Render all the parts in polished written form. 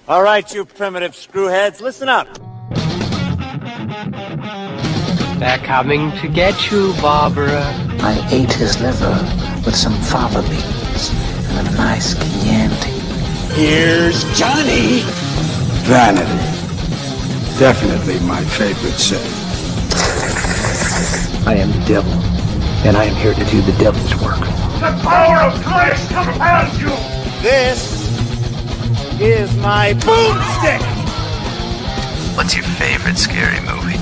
All right, you primitive screwheads, listen up. They're coming to get you, Barbara. I ate his liver with some fava beans and a nice Chianti. Here's Johnny. Vanity. Definitely my favorite sin. I am the devil, and I am here to do the devil's work. The power of Christ compels you. This is my boomstick. What's your favorite scary movie?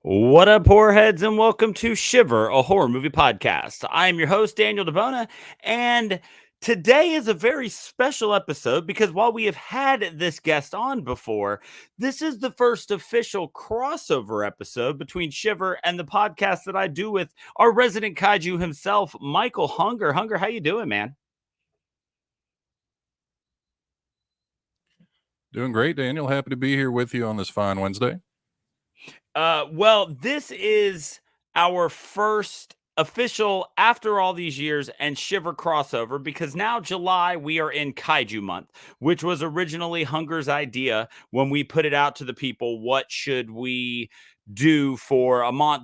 What up, horrorheads, and welcome to Shiver, a horror movie podcast. I am your host, Daniel DeBona, and today is a very special episode because while we have had this guest on before, this is the first official crossover episode between Shiver and the podcast that I do with our resident kaiju himself, Michael Hunger. Hunger, how you doing, man? Doing great, Daniel. Happy to be here with you on this fine Wednesday. Well, this is our first official after all these years and Shiver crossover because now July we are in Kaiju Month, which was originally Hunger's idea when we put it out to the people. What should we do for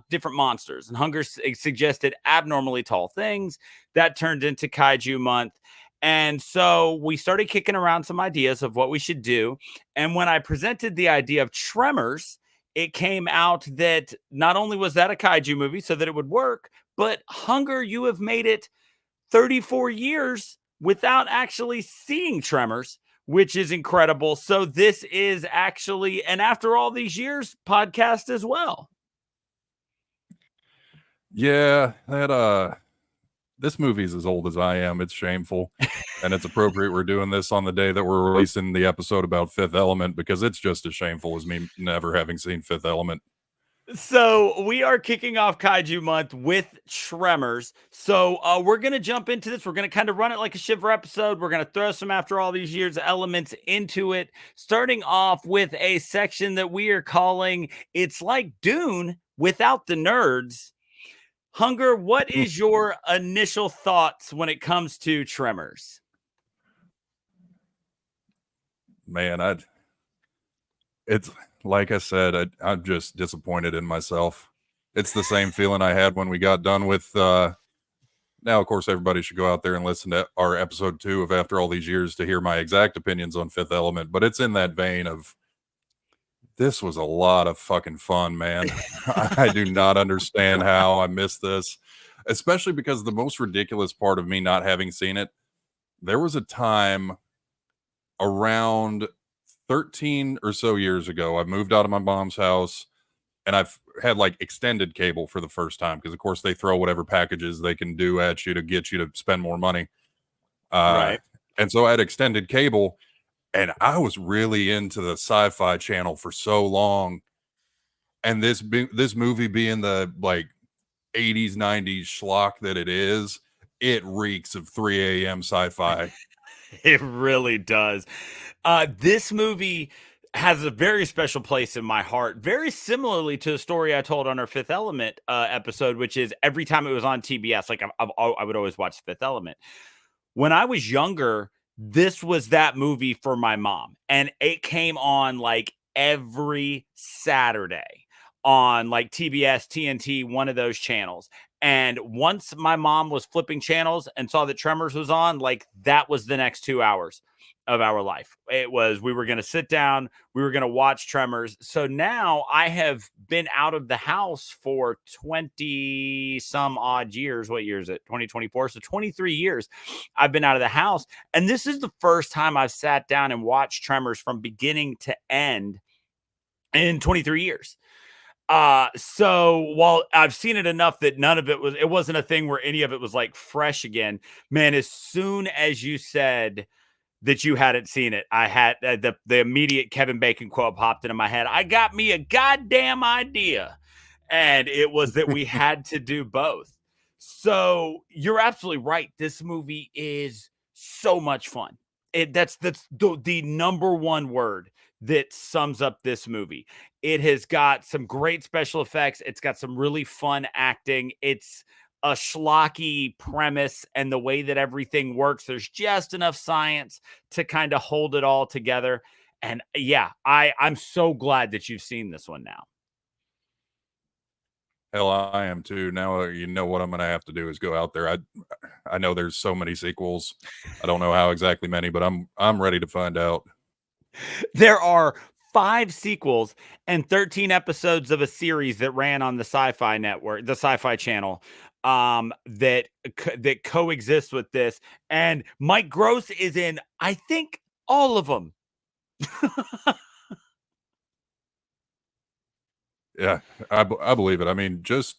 different monsters? And Hunger suggested abnormally tall things. That turned into Kaiju Month. And so we started kicking around some ideas of what we should do. And when I presented the idea of Tremors, it came out that not only was that a kaiju movie so that it would work, but Hunger, you have made it 34 years without actually seeing Tremors, which is incredible. So this is actually, and after all these years, podcast as well. Yeah, this movie's as old as I am. It's shameful. And it's appropriate we're doing this on the day that we're releasing the episode about Fifth Element because it's just as shameful as me never having seen Fifth Element. So we are kicking off Kaiju Month with Tremors. So we're going to jump into this. We're going to kind of run it like a Shiver episode. We're going to throw some after all these years elements into it, starting off with a section that we are calling It's Like Dune Without the Nerds. Hunger, what is your initial thoughts when it comes to Tremors? Man, it's like I said, I'm just disappointed in myself. It's the same feeling I had when we got done with, now, of course, everybody should go out there and listen to our episode 2 of After All These Years to hear my exact opinions on Fifth Element, but it's in that vein of, this was a lot of fucking fun, man. I do not understand how I missed this, especially because the most ridiculous part of me not having seen it, there was a time around 13 or so years ago, I moved out of my mom's house and I've had like extended cable for the first time because, of course, they throw whatever packages they can do at you to get you to spend more money. Right. And so I had extended cable and I was really into the Sci-Fi Channel for so long. And this movie being the like 80s, 90s schlock that it is, it reeks of 3 a.m. sci-fi. It really does. This movie has a very special place in my heart, very similarly to the story I told on our Fifth Element episode, which is every time it was on TBS, like I would always watch Fifth Element. When I was younger, this was that movie for my mom, and it came on like every Saturday on like TBS, TNT, one of those channels. And once my mom was flipping channels and saw that Tremors was on, like that was the next 2 hours of our life. It was, we were going to sit down, we were going to watch Tremors. So now I have been out of the house for 20 some odd years. What year is it? 2024. So 23 years I've been out of the house. And this is the first time I've sat down and watched Tremors from beginning to end in 23 years. So while I've seen it enough that it wasn't a thing where any of it was like fresh again, man, as soon as you said that you hadn't seen it, I had the immediate Kevin Bacon quote popped into my head. I got me a goddamn idea. And it was that we had to do both. So you're absolutely right. This movie is so much fun. That's the number one word that sums up this movie. It has got some great special effects. It's got some really fun acting. It's a schlocky premise, and the way that everything works, there's just enough science to kind of hold it all together. And yeah, I'm so glad that you've seen this one now. Hell, I am too. Now you know what I'm going to have to do is go out there. I know there's so many sequels. I don't know how exactly many, but I'm ready to find out. There are 5 sequels and 13 episodes of a series that ran on the Sci-Fi Network, the Sci-Fi Channel, that coexist with this. And Mike Gross is in, I think, all of them. Yeah, I believe it. I mean, just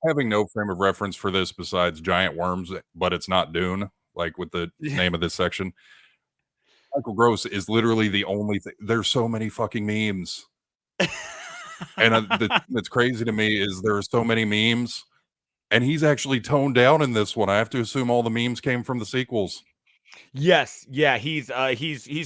having no frame of reference for this besides giant worms, but it's not Dune, like with the name of this section. Michael Gross is literally the only thing. There's so many fucking memes. And that's crazy to me is there are so many memes, and he's actually toned down in this one. I have to assume all the memes came from the sequels. Yes, yeah, he's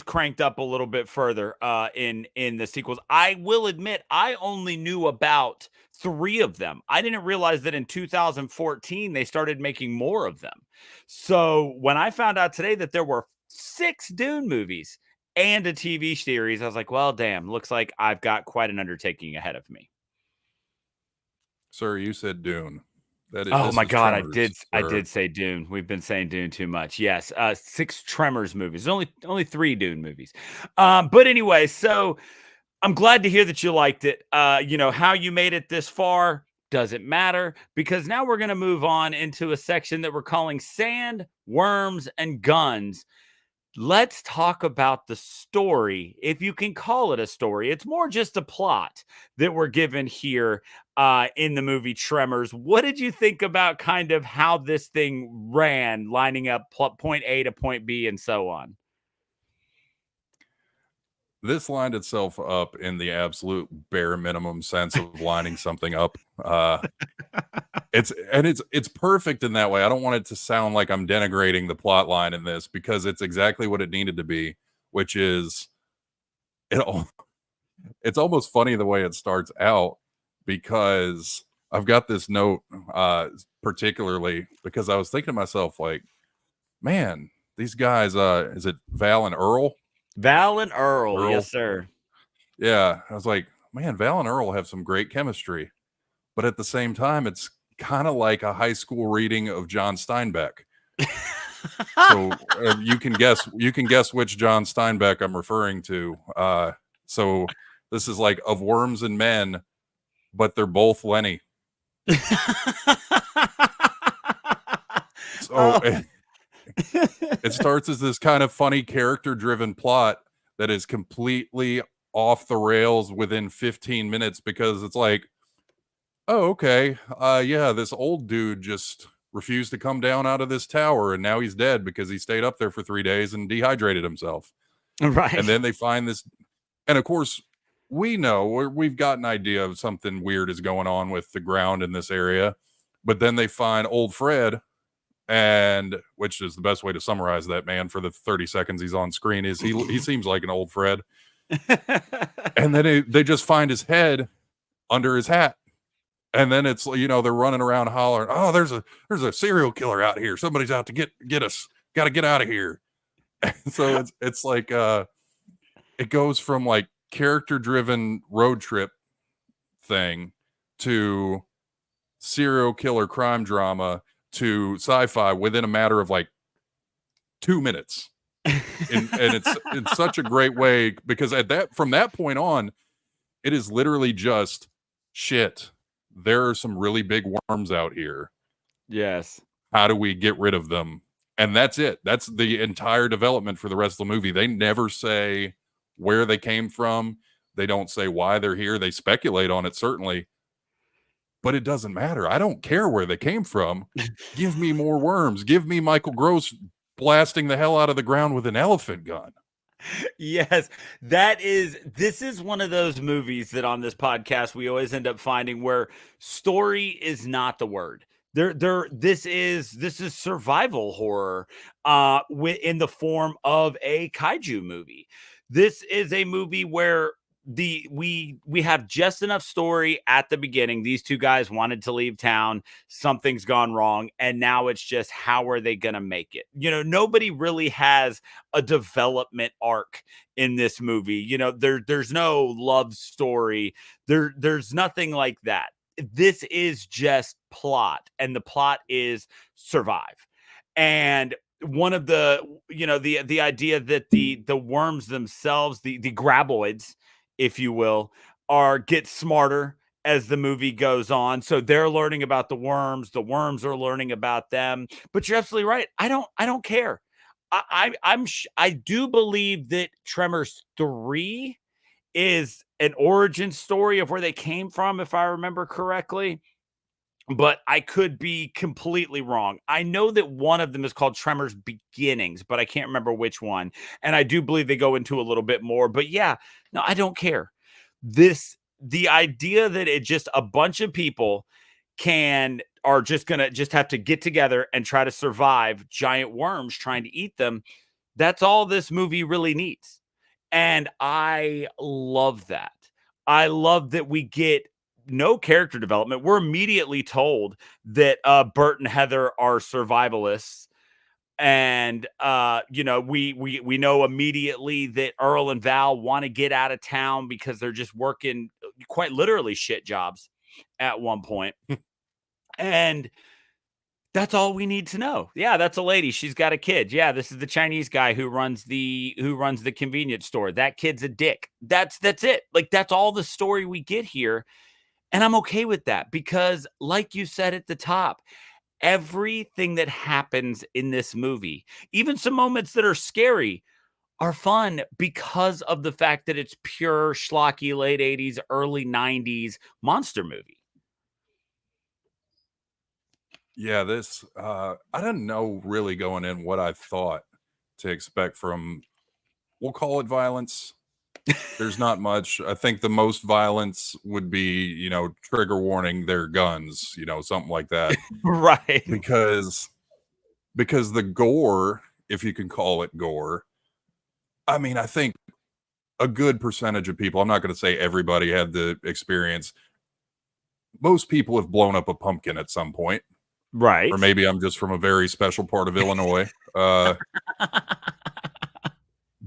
cranked up a little bit further in the sequels. I will admit I only knew about 3 of them. I didn't realize that in 2014 they started making more of them. So when I found out today that there were 6 Dune movies and a TV series, I was like, well, damn, looks like I've got quite an undertaking ahead of me. Sir, you said Dune. Oh my God, Tremors, I did say Dune. We've been saying Dune too much. Yes, 6 Tremors movies. There's only 3 Dune movies. But anyway, so I'm glad to hear that you liked it. You know, how you made it this far doesn't matter, because now we're going to move on into a section that we're calling Sand, Worms, and Guns. Let's talk about the story, if you can call it a story. It's more just a plot that we're given here in the movie Tremors. What did you think about kind of how this thing ran, lining up point A to point B and so on? This lined itself up in the absolute bare minimum sense of lining something up. It's perfect in that way. I don't want it to sound like I'm denigrating the plot line in this, because it's exactly what it needed to be, which is it's almost funny the way it starts out, because I've got this note particularly because I was thinking to myself, like, man, these guys, is it Val and Earl? Val and Earl, yes, sir. Yeah, I was like, man, Val and Earl have some great chemistry, but at the same time, it's kind of like a high school reading of John Steinbeck. So you can guess which John Steinbeck I'm referring to. So this is like Of Worms and Men, but they're both Lenny. So it starts as this kind of funny character-driven plot that is completely off the rails within 15 minutes, because it's like, oh, okay, yeah, this old dude just refused to come down out of this tower, and now he's dead because he stayed up there for 3 days and dehydrated himself. Right. And then they find this, and of course, we know, we've got an idea of something weird is going on with the ground in this area, but then they find old Fred, and which is the best way to summarize that man for the 30 seconds he's on screen, is he seems like an old Fred. And then they just find his head under his hat. And then it's, you know, they're running around hollering, oh, there's a serial killer out here. Somebody's out to get us. Got to get out of here. And so it's like it goes from like character driven road trip thing to serial killer crime drama to sci-fi within a matter of like 2 minutes. And it's in such a great way, because from that point on, it is literally just shit. There are some really big worms out here. Yes. How do we get rid of them? And that's it. That's the entire development for the rest of the movie. They never say where they came from. They don't say why they're here. They speculate on it, certainly. But it doesn't matter. I don't care where they came from. Give me more worms. Give me Michael Gross blasting the hell out of the ground with an elephant gun. Yes, this is one of those movies that on this podcast we always end up finding where story is not the word. This is survival horror in the form of a kaiju movie. This is a movie where we have just enough story at the beginning. These two guys wanted to leave town, something's gone wrong, and now it's just how are they going to make it? Nobody really has a development arc in this movie. There's no love story. There's nothing like that. This is just plot, and the plot is survive. And one of the idea that the worms themselves, the graboids, if you will, get smarter as the movie goes on. So they're learning about the worms are learning about them. But you're absolutely right. I don't care. I do believe that Tremors 3 is an origin story of where they came from, if I remember correctly. But I could be completely wrong. I know that one of them is called Tremors Beginnings, but I can't remember which one. And I do believe they go into a little bit more. But yeah, no, I don't care. The idea that it just a bunch of people are just gonna just have to get together and try to survive giant worms trying to eat them. That's all this movie really needs. And I love that. I love that we get no character development. We're immediately told that Bert and Heather are survivalists. And we know immediately that Earl and Val want to get out of town because they're just working quite literally shit jobs at one point. And that's all we need to know. Yeah, that's a lady. She's got a kid. Yeah, this is the Chinese guy who runs the convenience store. That kid's a dick. That's it. Like, that's all the story we get here. And I'm okay with that because, like you said at the top, everything that happens in this movie, even some moments that are scary, are fun because of the fact that it's pure schlocky late 80s, early 90s monster movie. Yeah, this I didn't know really going in what I thought to expect from, we'll call it violence. There's not much. I think the most violence would be, trigger warning their guns, something like that. Right. Because the gore, if you can call it gore, I mean, I think a good percentage of people, I'm not going to say everybody had the experience. Most people have blown up a pumpkin at some point. Right. Or maybe I'm just from a very special part of Illinois.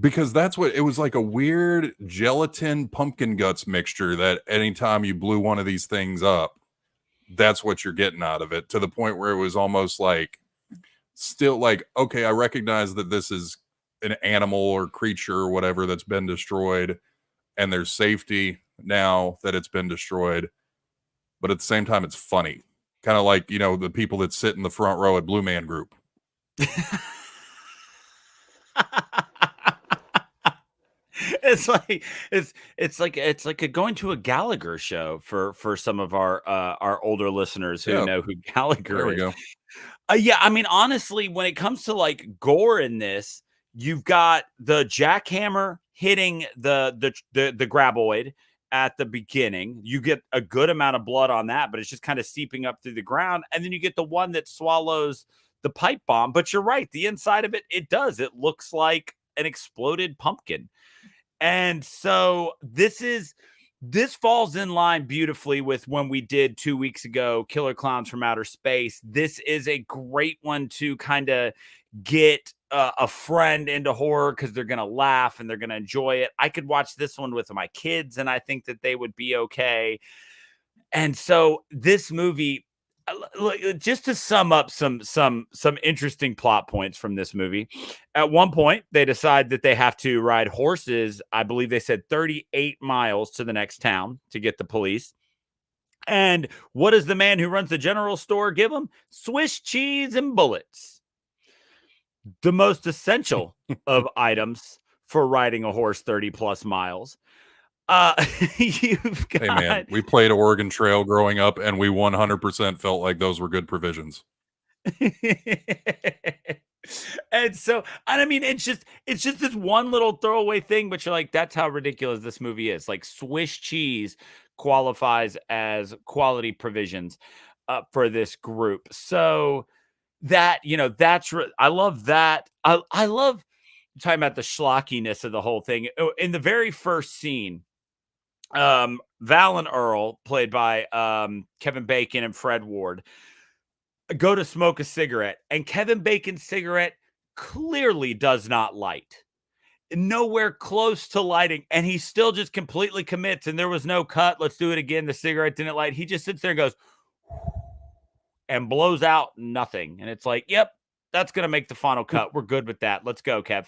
Because that's what it was, like a weird gelatin pumpkin guts mixture that anytime you blew one of these things up, that's what you're getting out of it, to the point where it was almost like still like, okay, I recognize that this is an animal or creature or whatever that's been destroyed and there's safety now that it's been destroyed. But at the same time, it's funny. Kind of like, the people that sit in the front row at Blue Man Group. It's like a going to a Gallagher show for some of our older listeners who know who Gallagher there we is. Go. Yeah, I mean, honestly, when it comes to like gore in this, you've got the jackhammer hitting the graboid at the beginning. You get a good amount of blood on that, but it's just kind of seeping up through the ground. And then you get the one that swallows the pipe bomb. But you're right, the inside of it, it looks like an exploded pumpkin. And so this falls in line beautifully with when we did 2 weeks ago, Killer Clowns from Outer Space. This is a great one to kind of get a friend into horror because they're going to laugh and they're going to enjoy it. I could watch this one with my kids and I think that they would be okay. And so this movie, just to sum up some interesting plot points from this movie. At one point, they decide that they have to ride horses. I believe they said 38 miles to the next town to get the police. And what does the man who runs the general store give them? Swiss cheese and bullets. The most essential of items for riding a horse 30 plus miles. You've got... Hey man, we played Oregon Trail growing up and we 100% felt like those were good provisions. And so, and I mean, it's just this one little throwaway thing, but you're like, that's how ridiculous this movie is. Like, Swiss cheese qualifies as quality provisions for this group. So that, I love that. I love talking about the schlockiness of the whole thing. In the very first scene, Val and Earl, played by Kevin Bacon and Fred Ward, go to smoke a cigarette, and Kevin Bacon's cigarette clearly does not light. Nowhere close to lighting, and he still just completely commits, and there was no cut. Let's do it again. The cigarette didn't light. He just sits there and goes and blows out nothing. And it's like, yep, that's going to make the final cut. We're good with that. Let's go, Kev.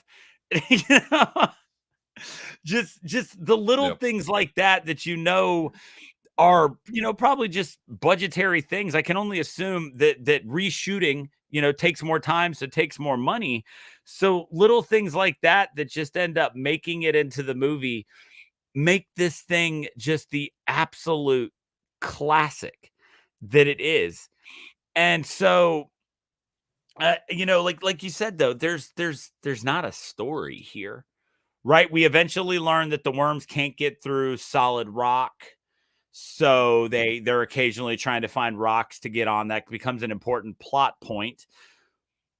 Just the little things like that are, probably just budgetary things. I can only assume that reshooting, takes more time, so it takes more money. So little things like that just end up making it into the movie, make this thing just the absolute classic that it is. And so, like you said, though, there's not a story here, right? We eventually learn that the worms can't get through solid rock. So they're occasionally trying to find rocks to get on. That becomes an important plot point.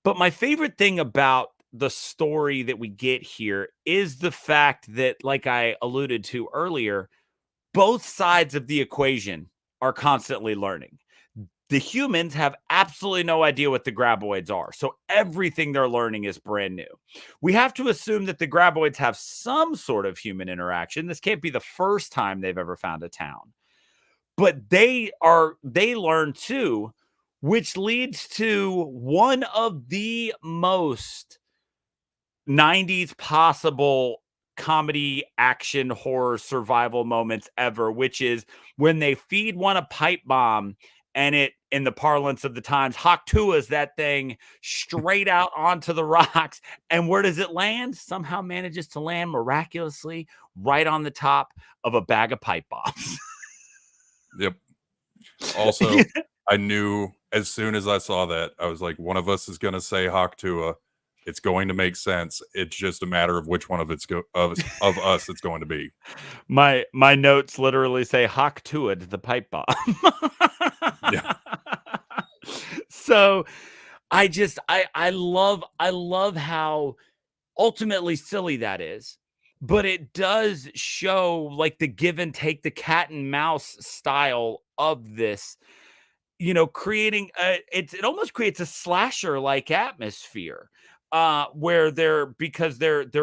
But my favorite thing about the story that we get here is the fact that, like I alluded to earlier, both sides of the equation are constantly learning. The humans have absolutely no idea what the graboids are. So everything they're learning is brand new. We have to assume that the graboids have some sort of human interaction. This can't be the first time they've ever found a town. But they learn too, which leads to one of the most 90s possible comedy, action, horror, survival moments ever, which is when they feed one a pipe bomb, and it, in the parlance of the times, Hawk-Tua's that thing straight out onto the rocks. And where does it land? Somehow manages to land miraculously right on the top of a bag of pipe bombs. Yep. Also, I knew as soon as I saw that, I was like, one of us is going to say Hawk-Tua. It's going to make sense. It's just a matter of which one of us it's going to be. My notes literally say Hawk-Tua to the pipe bomb. Yeah. So I love how ultimately silly that is. But it does show like the give and take, the cat and mouse style of this, creating it almost creates a slasher like atmosphere, where they're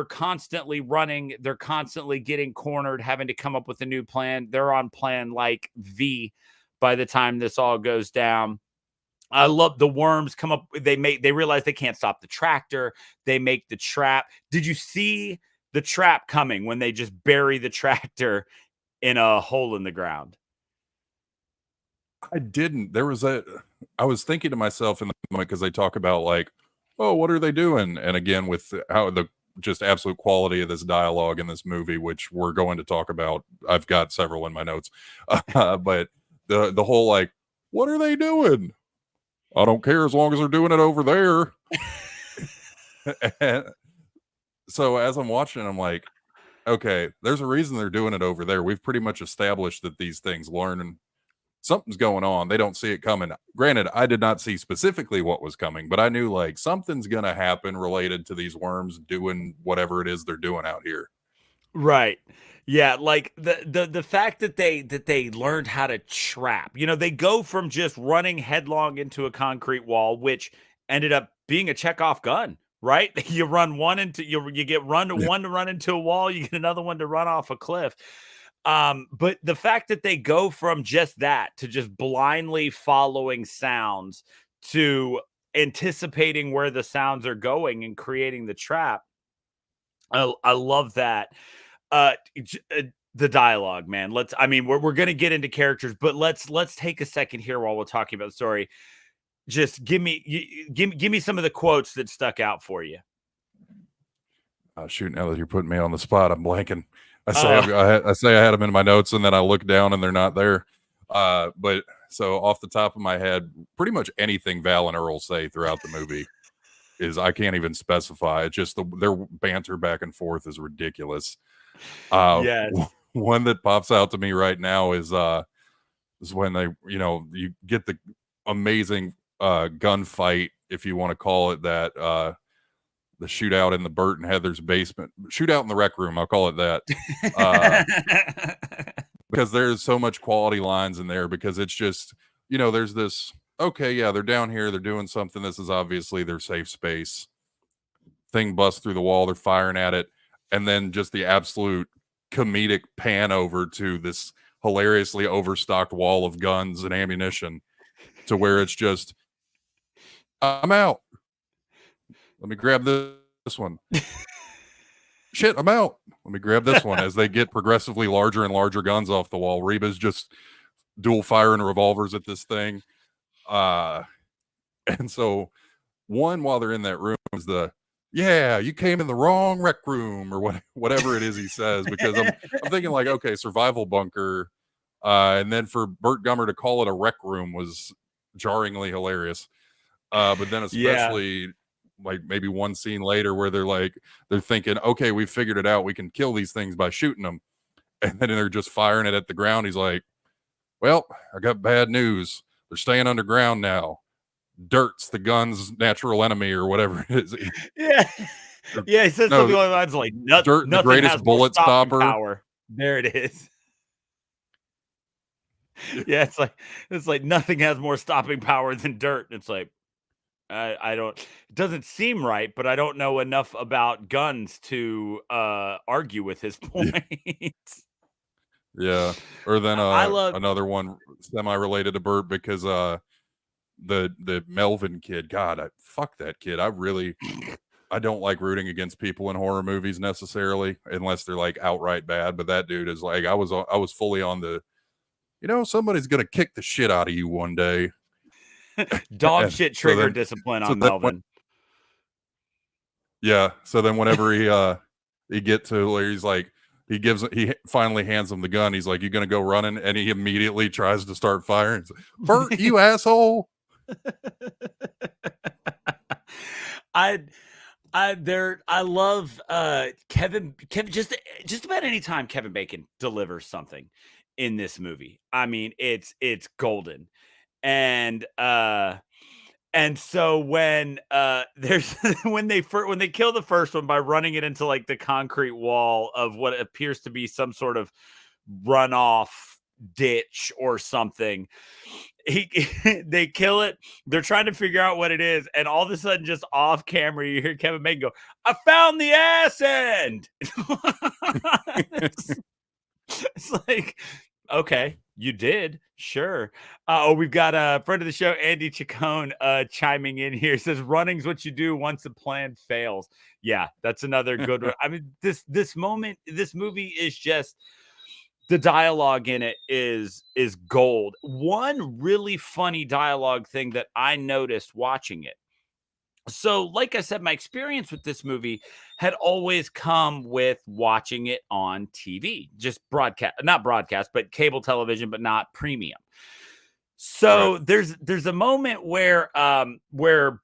constantly running, they're constantly getting cornered, having to come up with a new plan. They're on plan like V by the time this all goes down. I love the worms come up. They realize they can't stop the tractor. They make the trap. Did you see the trap coming when they just bury the tractor in a hole in the ground? I didn't. I was thinking to myself in the moment, because they talk about like, oh, what are they doing? And again, with how the just absolute quality of this dialogue in this movie, which we're going to talk about. I've got several in my notes. But the whole like, what are they doing? I don't care as long as they're doing it over there. And so as I'm watching, I'm like, okay, there's a reason they're doing it over there. We've pretty much established that these things learn and something's going on. They don't see it coming. Granted, I did not see specifically what was coming, but I knew like something's going to happen related to these worms doing whatever it is they're doing out here. Right. Yeah, like the fact that they learned how to trap. They go from just running headlong into a concrete wall, which ended up being a Chekhov gun, right? You run one into you get one to run into a wall, you get another one to run off a cliff. But the fact that they go from just that to just blindly following sounds to anticipating where the sounds are going and creating the trap. I love that. The dialogue, man. We're going to get into characters, but let's take a second here while we're talking about the story. Just give me some of the quotes that stuck out for you. Oh, shoot, now that you're putting me on the spot, I'm blanking. I say I had them in my notes, and then I look down and they're not there. But so off the top of my head, pretty much anything Val and Earl say throughout the movie is, I can't even specify. It's just their banter back and forth is ridiculous. Yes. One that pops out to me right now is when they, you get the amazing gunfight, if you want to call it that, shootout in the Bert and Heather's basement, shootout in the rec room. I'll call it that. Uh, because there's so much quality lines in there, because it's just, there's this, okay, yeah, they're down here, they're doing something. This is obviously their safe space. Thing busts through the wall, they're firing at it. And then just the absolute comedic pan over to this hilariously overstocked wall of guns and ammunition, to where it's just, I'm out. Let me grab this one. Shit, I'm out. Let me grab this one. As they get progressively larger and larger guns off the wall, Reba's just dual firing revolvers at this thing. And so while they're in that room is yeah, you came in the wrong rec room, or whatever it is he says, because I'm thinking like, okay, survival bunker. And then for Burt Gummer to call it a rec room was jarringly hilarious. But then especially like maybe one scene later where they're thinking, okay, we figured it out. We can kill these things by shooting them. And then they're just firing it at the ground. He's like, well, I got bad news. They're staying underground now. Dirt's the gun's natural enemy, or whatever it is. Yeah. Yeah, he said something along the lines like, Dirt, the greatest bullet stopper. Power. There it is. Yeah, it's like nothing has more stopping power than dirt. It's like, I don't, it doesn't seem right, but I don't know enough about guns to argue with his point. Yeah. Or then I love another one semi-related to Burt, because the Melvin kid, God, fuck that kid. I don't like rooting against people in horror movies necessarily, unless they're like outright bad. But that dude is like, I was fully on the, somebody's gonna kick the shit out of you one day. Dog shit trigger discipline on Melvin. Yeah. So then whenever he get to where he's like, he finally hands him the gun. He's like, you gonna go running? And he immediately tries to start firing. Like, Bert, you asshole. I love Kevin just about any time Kevin Bacon delivers something in this movie. I mean, it's golden. And so when there's when they kill the first one by running it into like the concrete wall of what appears to be some sort of runoff ditch or something, they kill it. They're trying to figure out what it is, and all of a sudden, just off camera, you hear Kevin Bacon go, "I found the ass end." It's like, okay, you did, sure. We've got a friend of the show, Andy Chacon, chiming in here. Says, "Running's what you do once the plan fails." Yeah, that's another good one. I mean, this movie is just, the dialogue in it is gold. One really funny dialogue thing that I noticed watching it. So, like I said, my experience with this movie had always come with watching it on TV, just not broadcast, but cable television, but not premium. So right. There's a moment where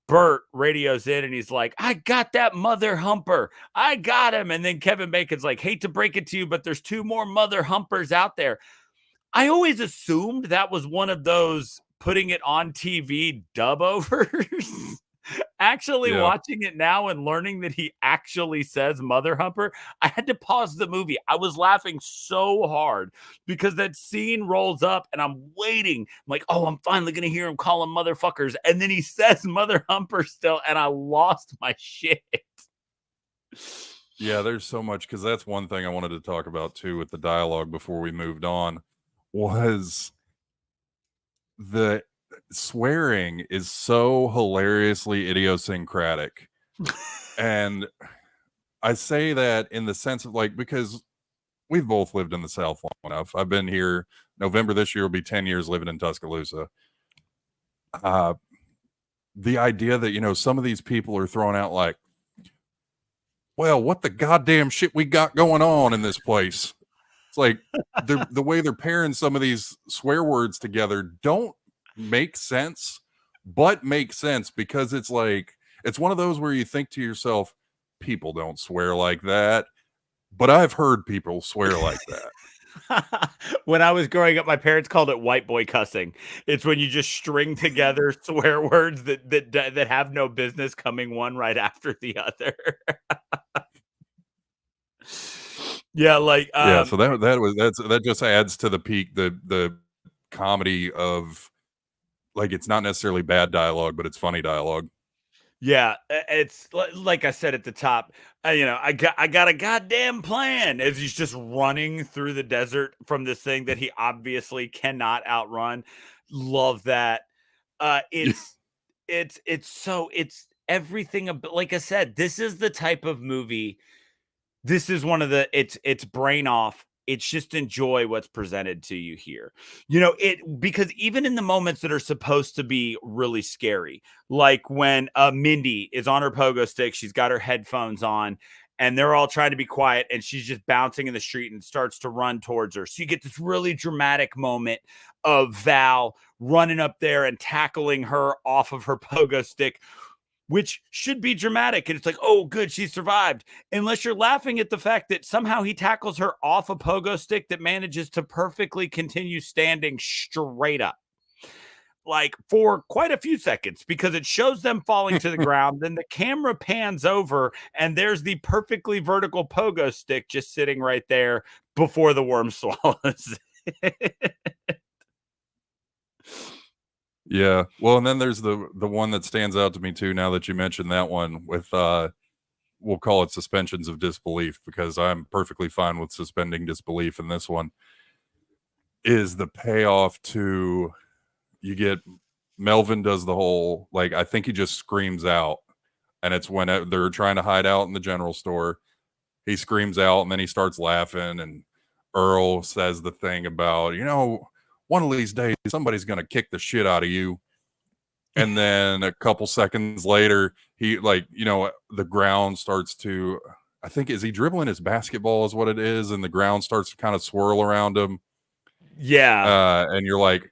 Bert radios in and he's like, "I got that mother humper. I got him." And then Kevin Bacon's like, "Hate to break it to you, but there's 2 more mother humpers out there." I always assumed that was one of those putting it on TV dub overs. Actually watching it now and learning that he actually says mother humper, I had to pause the movie. I was laughing so hard because that scene rolls up and I'm waiting. I'm like, oh, I'm finally going to hear him call them motherfuckers. And then he says mother humper still, and I lost my shit. Yeah, there's so much, because that's one thing I wanted to talk about too with the dialogue before we moved on, was the swearing is so hilariously idiosyncratic. And I say that in the sense of like, because we've both lived in the South long enough. I've been here. November this year will be 10 years living in Tuscaloosa. The idea that, some of these people are throwing out like, well, what the goddamn shit we got going on in this place? It's like the way they're pairing some of these swear words together don't make sense, but make sense, because it's like, it's one of those where you think to yourself, people don't swear like that, but I've heard people swear like that. When I was growing up, my parents called it white boy cussing. It's when you just string together swear words that have no business coming one right after the other. Yeah, like Yeah, so that just adds to the peak, the comedy of, like, it's not necessarily bad dialogue, but it's funny dialogue. yeah, it's like I said at the top. I got a goddamn plan as he's just running through the desert from this thing that he obviously cannot outrun. Love that. It's everything. Like I said, this is the type of movie. This is one of the it's brain off. It's just enjoy what's presented to you here. Because even in the moments that are supposed to be really scary, like when Mindy is on her pogo stick, she's got her headphones on, and they're all trying to be quiet, and she's just bouncing in the street and starts to run towards her. So you get this really dramatic moment of Val running up there and tackling her off of her pogo stick, which should be dramatic. And it's like, oh, good, she survived. Unless you're laughing at the fact that somehow he tackles her off a pogo stick that manages to perfectly continue standing straight up, like for quite a few seconds, because it shows them falling to the ground. Then the camera pans over, and there's the perfectly vertical pogo stick just sitting right there before the worm swallows. Yeah. Well, and then there's the one that stands out to me too, now that you mentioned that one, with we'll call it suspensions of disbelief, because I'm perfectly fine with suspending disbelief in this one, is the payoff to, you get Melvin does the whole, like, I think he just screams out, and it's when they're trying to hide out in the general store. He screams out, and then he starts laughing, and Earl says the thing about, one of these days somebody's going to kick the shit out of you. And then a couple seconds later, he, like, the ground starts to, I think, is he dribbling his basketball is what it is, and the ground starts to kind of swirl around him. Yeah. And you're like,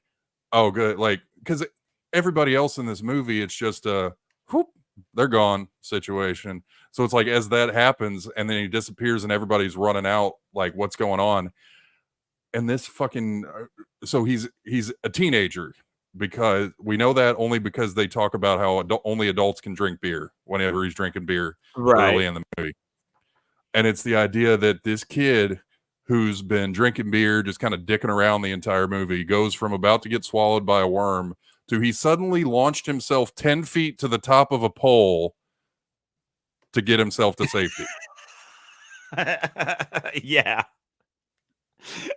oh, good. Like, because everybody else in this movie, it's just a whoop, they're gone situation. So it's like, as that happens, and then he disappears and everybody's running out, like, what's going on? And this fucking, so he's a teenager, because we know that only because they talk about how only adults can drink beer whenever he's drinking beer early in the movie. And it's the idea that this kid who's been drinking beer, just kind of dicking around the entire movie, goes from about to get swallowed by a worm to he suddenly launched himself 10 feet to the top of a pole to get himself to safety. Yeah.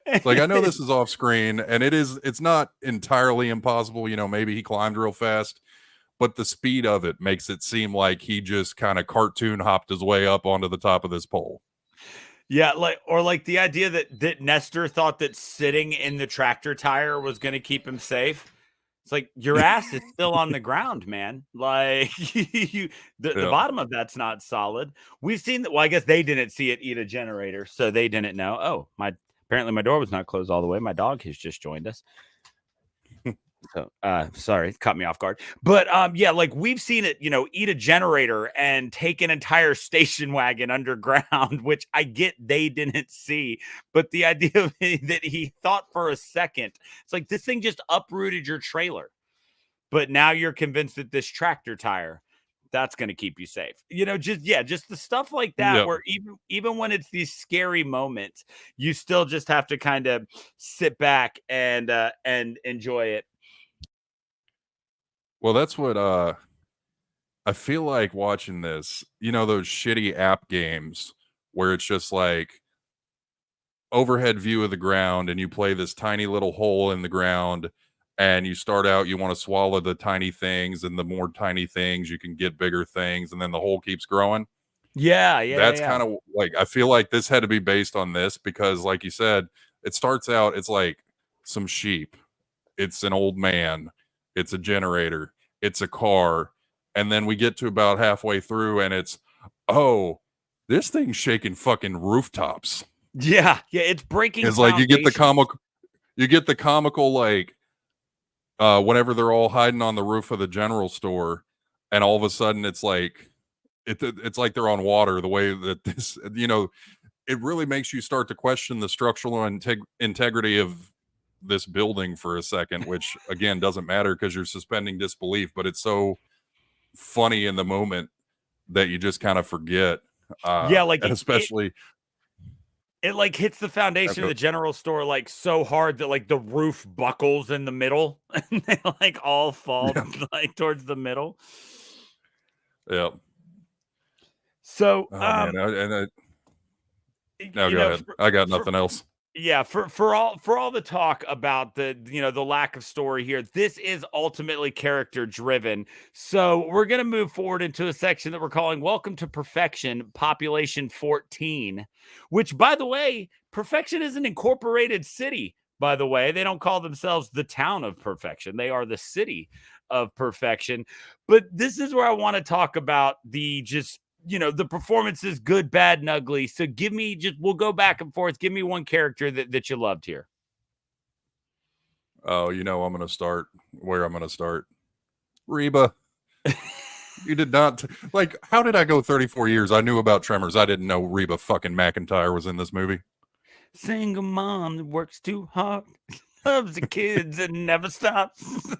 It's like, I know this is off screen, and it's not entirely impossible. Maybe he climbed real fast, but the speed of it makes it seem like he just kind of cartoon hopped his way up onto the top of this pole. Yeah, like the idea that Nestor thought that sitting in the tractor tire was going to keep him safe. It's like, your ass is still on the ground, man. Like, the bottom of that's not solid. We've seen that. Well, I guess they didn't see it eat a generator, so they didn't know. Oh, apparently my door was not closed all the way. My dog has just joined us. So, sorry, it caught me off guard. But yeah, like, we've seen it, eat a generator and take an entire station wagon underground, which I get they didn't see. But the idea that he thought for a second, it's like, this thing just uprooted your trailer. But now you're convinced that this tractor tire, that's going to keep you safe. Just the stuff like that, Yep. where even when it's these scary moments, you still just have to kind of sit back and enjoy it. Well, that's what I feel like watching this, those shitty app games where it's just like overhead view of the ground, and you play this tiny little hole in the ground, and you start out, you want to swallow the tiny things, and the more tiny things you can get bigger things, and then the hole keeps growing. Yeah. That's kind of like, I feel like this had to be based on this, because like you said, it starts out, it's like some sheep, it's an old man, it's a generator, it's a car, and then we get to about halfway through, and it's, oh, this thing's shaking fucking rooftops. Yeah, it's breaking. It's like, you get the comical, like, whenever they're all hiding on the roof of the general store, and all of a sudden it's like, it's like they're on water, the way that this, it really makes you start to question the structural integrity of this building for a second, which again doesn't matter because you're suspending disbelief, but it's so funny in the moment that you just kind of forget. Yeah, like And especially it like hits the foundation of the general store like so hard that like the roof buckles in the middle and they like all fall like towards the middle. Yeah. So Oh man, no, you go know, ahead. I got nothing else. Yeah, for all the talk about the the lack of story here, this is ultimately character driven. So we're gonna move forward into a section that we're calling "Welcome to Perfection, Population 14," which, by the way, Perfection is an incorporated city. By the way, they don't call themselves the town of Perfection; they are the city of Perfection. But this is where I want to talk about the just the performances, good, bad, and ugly. So give me we'll go back and forth. Give me one character that you loved here. Oh, I'm going to start where I'm going to start. Reba. You did not like, how did I go 34 years? I knew about Tremors. I didn't know Reba fucking McEntire was in this movie. Single mom that works too hard, loves the kids and never stops.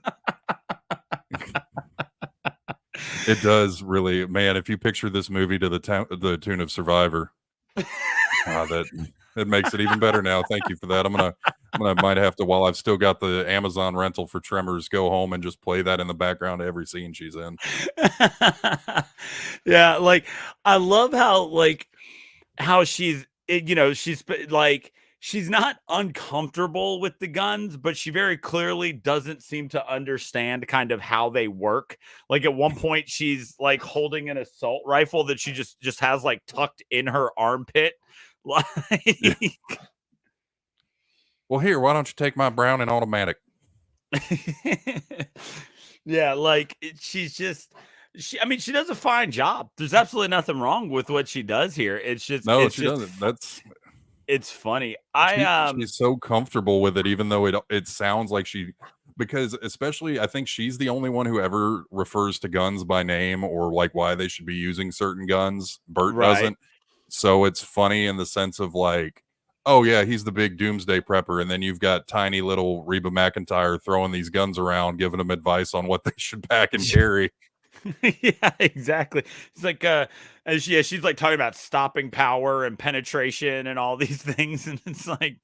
It does really, man. If you picture this movie to the tune of Survivor, that it makes it even better now. Thank you for that. I'm gonna might have to, while I've still got the Amazon rental for Tremors, go home and just play that in the background of every scene she's in. Yeah, like I love how she's she's not uncomfortable with the guns, but she very clearly doesn't seem to understand kind of how they work. Like at one point she's like holding an assault rifle that she just has like tucked in her armpit. Like Well, here, why don't you take my Browning automatic? Yeah, like she's just she does a fine job. There's absolutely nothing wrong with what she does here. It's just No, she doesn't. It's funny. She's so comfortable with it, even though it sounds like because especially I think she's the only one who ever refers to guns by name or like why they should be using certain guns. Bert doesn't. So it's funny in the sense of like, oh yeah, he's the big doomsday prepper, and then you've got tiny little Reba McEntire throwing these guns around, giving them advice on what they should pack and carry. Yeah, exactly. It's like she's like talking about stopping power and penetration and all these things, and it's like,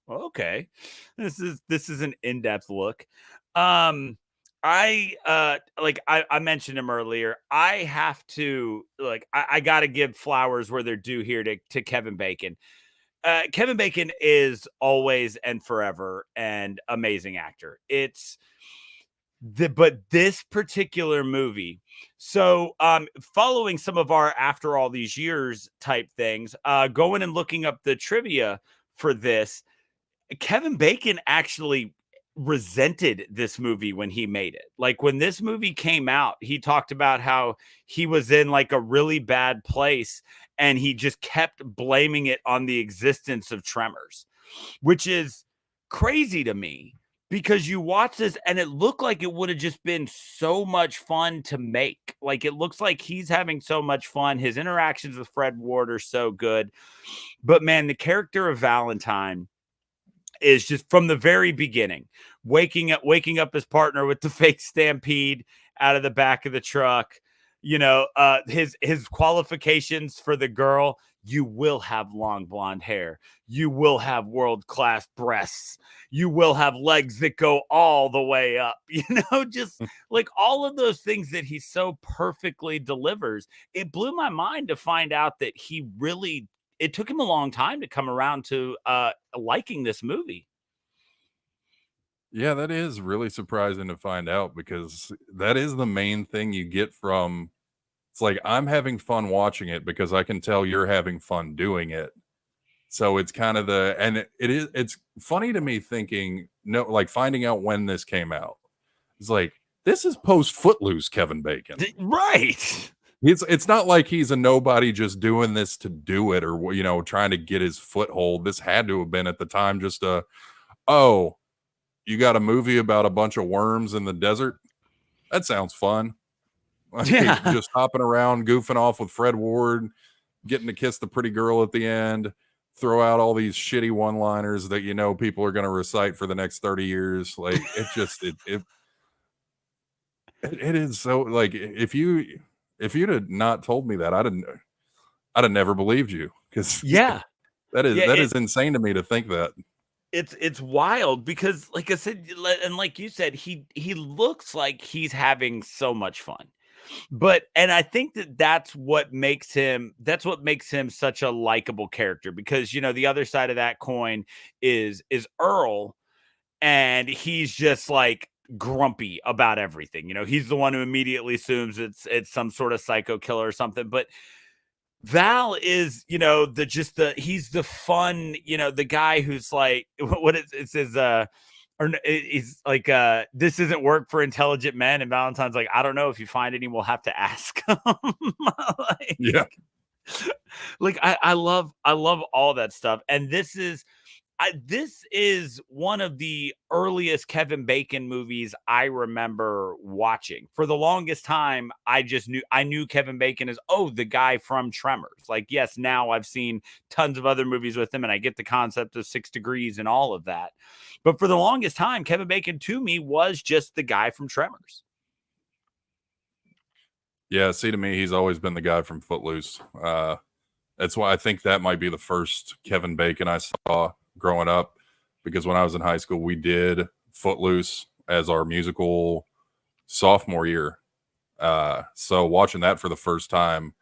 okay, this is an in-depth look. I mentioned him earlier. I have to I gotta give flowers where they're due here to Kevin Bacon. Kevin Bacon is always and forever an amazing actor. But this particular movie, so following some of our after all these years type things, going and looking up the trivia for this, Kevin Bacon actually resented this movie when he made it. Like when this movie came out, he talked about how he was in like a really bad place and he just kept blaming it on the existence of Tremors, which is crazy to me. Because you watch this and it looked like it would have just been so much fun to make. Like it looks like he's having so much fun. His interactions with Fred Ward are so good. But man, the character of Valentine is just from the very beginning, waking up his partner with the fake stampede out of the back of the truck. His qualifications for the girl: you will have long blonde hair, you will have world-class breasts, you will have legs that go all the way up, just like all of those things that he so perfectly delivers. It blew my mind to find out that it took him a long time to come around to liking this movie. Yeah, that is really surprising to find out because that is the main thing you get from. It's like I'm having fun watching it because I can tell you're having fun doing it. So it's kind of it's funny to me thinking, like finding out when this came out. It's like, this is post Footloose Kevin Bacon. Right. It's not like he's a nobody just doing this to do it or, trying to get his foothold. This had to have been at the time just you got a movie about a bunch of worms in the desert? That sounds fun. Yeah. Just hopping around, goofing off with Fred Ward, getting to kiss the pretty girl at the end. throw out all these shitty one-liners that people are going to recite for the next 30 years. Like it is so, like, if you'd have not told me that, I'd have never believed you, because Yeah. that Yeah, is insane to me to think that. it's wild because, like I said, and like you said, he looks like he's having so much fun. And I think that's what makes him such a likable character, because the other side of that coin is Earl, and he's just like grumpy about everything. He's the one who immediately assumes it's some sort of psycho killer or something. But Val is, he's the fun, the guy who's like, what is it says, he's like, this isn't work for intelligent men. And Valentine's like, I don't know, if you find any, we'll have to ask him. Like, Yeah. Like I love all that stuff. And this is one of the earliest Kevin Bacon movies I remember watching. For the longest time, I knew Kevin Bacon as, the guy from Tremors. Like, yes, now I've seen tons of other movies with him, and I get the concept of 6 Degrees and all of that. But for the longest time, Kevin Bacon to me was just the guy from Tremors. Yeah, see, to me, he's always been the guy from Footloose. That's why I think that might be the first Kevin Bacon I saw growing up, because when I was in high school, we did Footloose as our musical sophomore year. So watching this for the first time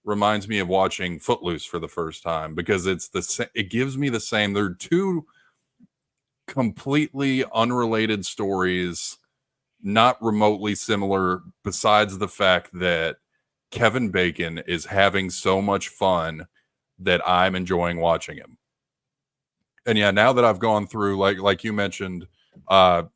reminds me of watching Footloose for the first time, because it gives me the same. They're two completely unrelated stories, not remotely similar, besides the fact that Kevin Bacon is having so much fun that I'm enjoying watching him. And yeah, now that I've gone through, like you mentioned, trying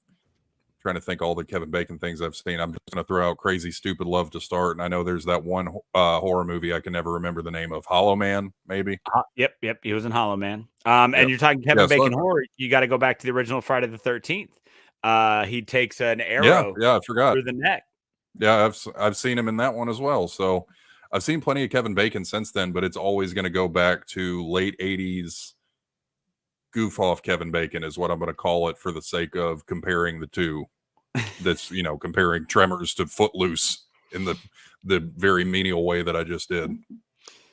to think all the Kevin Bacon things I've seen, I'm just going to throw out Crazy Stupid Love to start. And I know there's that one horror movie I can never remember the name of, Hollow Man, maybe. Yep, he was in Hollow Man. And you're talking Kevin Bacon horror, you got to go back to the original Friday the 13th. He takes an arrow I forgot, through the neck. Yeah, I've seen him in that one as well. So I've seen plenty of Kevin Bacon since then, but it's always going to go back to late 80s goof off Kevin Bacon is what I'm going to call it, for the sake of comparing the two. That's, comparing Tremors to Footloose in the very menial way that I just did.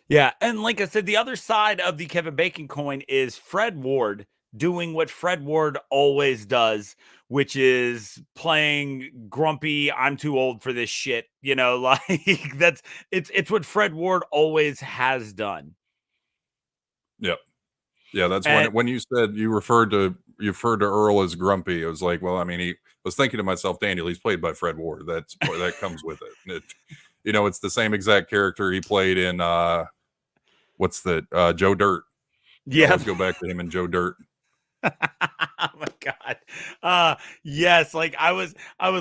Yeah, and like I said, the other side of the Kevin Bacon coin is Fred Ward doing what Fred Ward always does, which is playing grumpy, I'm too old for this shit. Like it's what Fred Ward always has done. Yep. Yeah, that's when you said you referred to Earl as grumpy. It was like, well, I mean, I was thinking to myself, Daniel, he's played by Fred Ward. That comes with it. It's the same exact character he played in what's that? Joe Dirt. Yeah, let's go back to him and Joe Dirt. Oh my god. Yes, like I was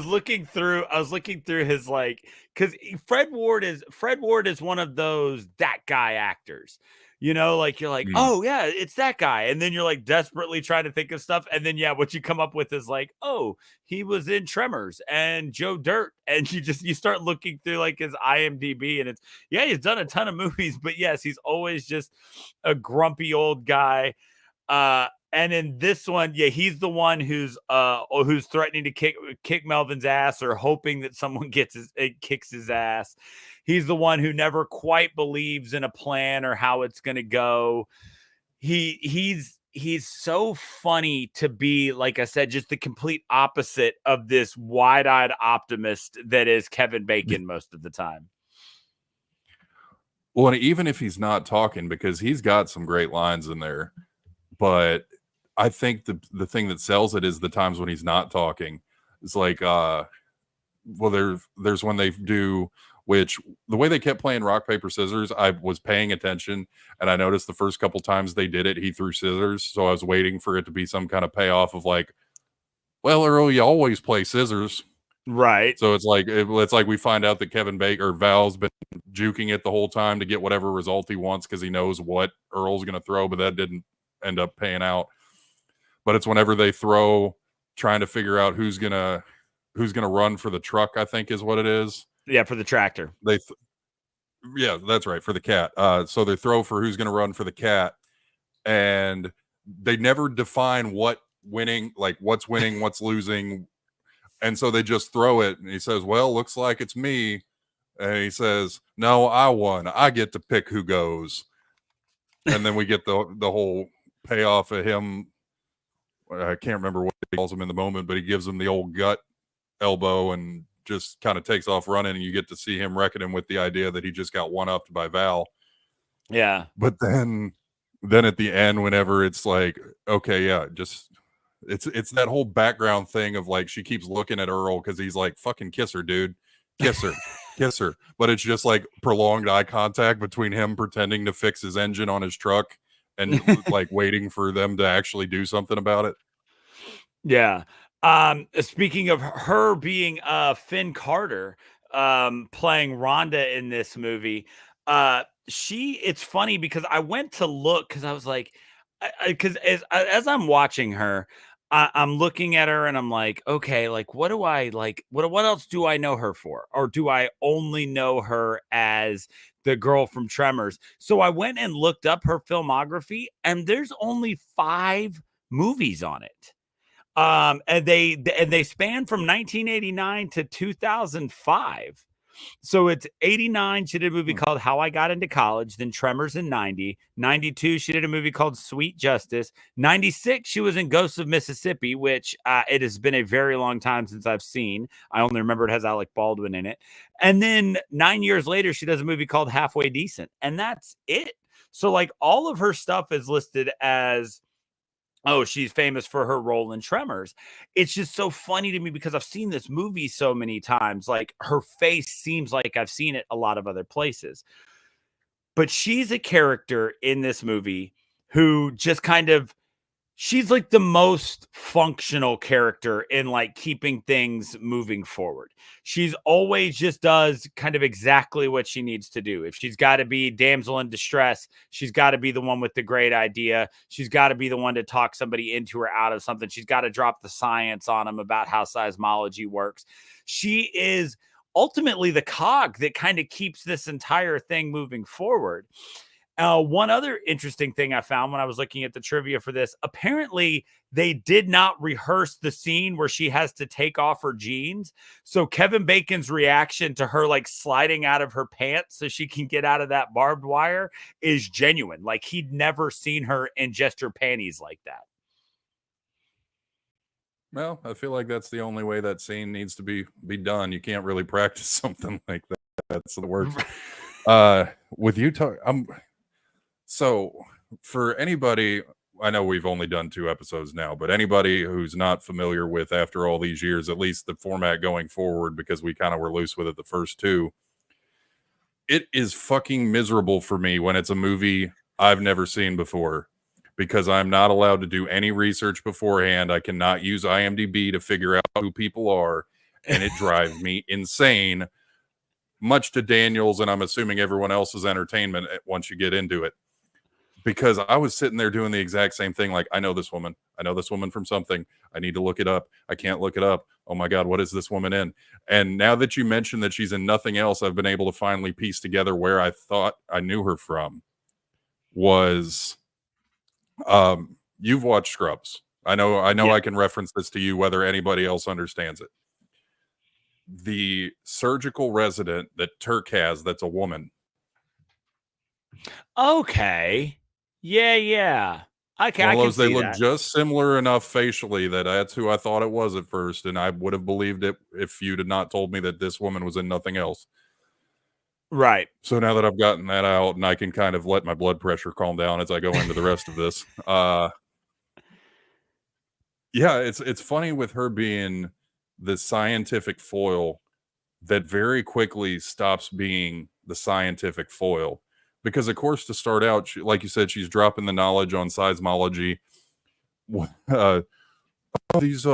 looking through his, like, because Fred Ward is one of those that guy actors. Like you're like, oh yeah, it's that guy, and then you're like desperately trying to think of stuff, and then what you come up with is like, oh, he was in Tremors and Joe Dirt, and you start looking through like his IMDb, and he's done a ton of movies, but yes, he's always just a grumpy old guy. And in this one, he's the one who's threatening to kick Melvin's ass, or hoping that someone kicks his ass. He's the one who never quite believes in a plan or how it's going to go. He's so funny to be, like I said, just the complete opposite of this wide-eyed optimist that is Kevin Bacon most of the time. Well, and even if he's not talking, because he's got some great lines in there, but I think the thing that sells it is the times when he's not talking. It's like, there's when they do, which the way they kept playing rock, paper, scissors, I was paying attention, and I noticed the first couple times they did it, he threw scissors. So I was waiting for it to be some kind of payoff of like, well, Earl, you always play scissors. Right. So it's like we find out that Kevin Bacon or Val's been juking it the whole time to get whatever result he wants, because he knows what Earl's going to throw, but that didn't end up paying out. But it's whenever they throw, trying to figure out who's gonna run for the truck, I think is what it is. Yeah, for the tractor. Yeah, that's right, for the cat. So they throw for who's going to run for the cat, and they never define what winning, like what's winning, what's losing, and so they just throw it. And he says, "Well, looks like it's me." And he says, "No, I won. I get to pick who goes." And then we get the whole payoff of him. I can't remember what he calls him in the moment, but he gives him the old gut elbow and just kind of takes off running, and you get to see him reckoning with the idea that he just got one-upped by Val. Yeah. But then at the end, whenever it's like, okay, yeah, just it's that whole background thing of like she keeps looking at Earl because he's like, fucking kiss her, dude. Kiss her. Kiss her. But it's just like prolonged eye contact between him pretending to fix his engine on his truck and like waiting for them to actually do something about it. Yeah. Speaking of her being Finn Carter, playing Rhonda in this movie, it's funny because I went to look because I was like, because as I'm watching her, I'm looking at her and I'm like, okay, like what do I like? What else do I know her for? Or do I only know her as the girl from Tremors? So I went and looked up her filmography, and there's only 5 movies on it. And they span from 1989 to 2005. So it's 89. She did a movie called How I Got Into College, then Tremors in 90. 92, she did a movie called Sweet Justice. 96, she was in Ghosts of Mississippi, which it has been a very long time since I've seen. I only remember it has Alec Baldwin in it. And then 9 years later, she does a movie called Halfway Decent. And that's it. So like all of her stuff is listed as, oh, she's famous for her role in Tremors. It's just so funny to me because I've seen this movie so many times. Like her face seems like I've seen it a lot of other places. But she's a character in this movie who just kind of, she's like the most functional character in like keeping things moving forward. She's always just does kind of exactly what she needs to do. If she's got to be damsel in distress, she's got to be the one with the great idea. She's got to be the one to talk somebody into or out of something. She's got to drop the science on them about how seismology works. She is ultimately the cog that kind of keeps this entire thing moving forward. One other interesting thing I found when I was looking at the trivia for this, apparently they did not rehearse the scene where she has to take off her jeans. So Kevin Bacon's reaction to her like sliding out of her pants so she can get out of that barbed wire is genuine. Like he'd never seen her ingest her panties like that. Well, I feel like that's the only way that scene needs to be done. You can't really practice something like that. That's the word. With you so for anybody, I know we've only done 2 episodes now, but anybody who's not familiar with, after all these years, at least the format going forward, because we kind of were loose with it the first 2, it is fucking miserable for me when it's a movie I've never seen before, because I'm not allowed to do any research beforehand. I cannot use IMDb to figure out who people are, and it drives me insane, much to Daniel's, and I'm assuming everyone else's entertainment once you get into it. Because I was sitting there doing the exact same thing. Like, I know this woman from something. I need to look it up. I can't look it up. Oh my God, what is this woman in? And now that you mentioned that she's in nothing else, I've been able to finally piece together where I thought I knew her from. Was, you've watched Scrubs. I know yeah. I can reference this to you, whether anybody else understands it. The surgical resident that Turk has, that's a woman. Okay. Yeah. Okay, One of those, they look just similar enough facially that's who I thought it was at first, and I would have believed it if you had not told me that this woman was in nothing else. Right. So now that I've gotten that out, and I can kind of let my blood pressure calm down as I go into the rest of this. Yeah, it's funny with her being the scientific foil that very quickly stops being the scientific foil. Because, of course, to start out, like you said, she's dropping the knowledge on seismology. These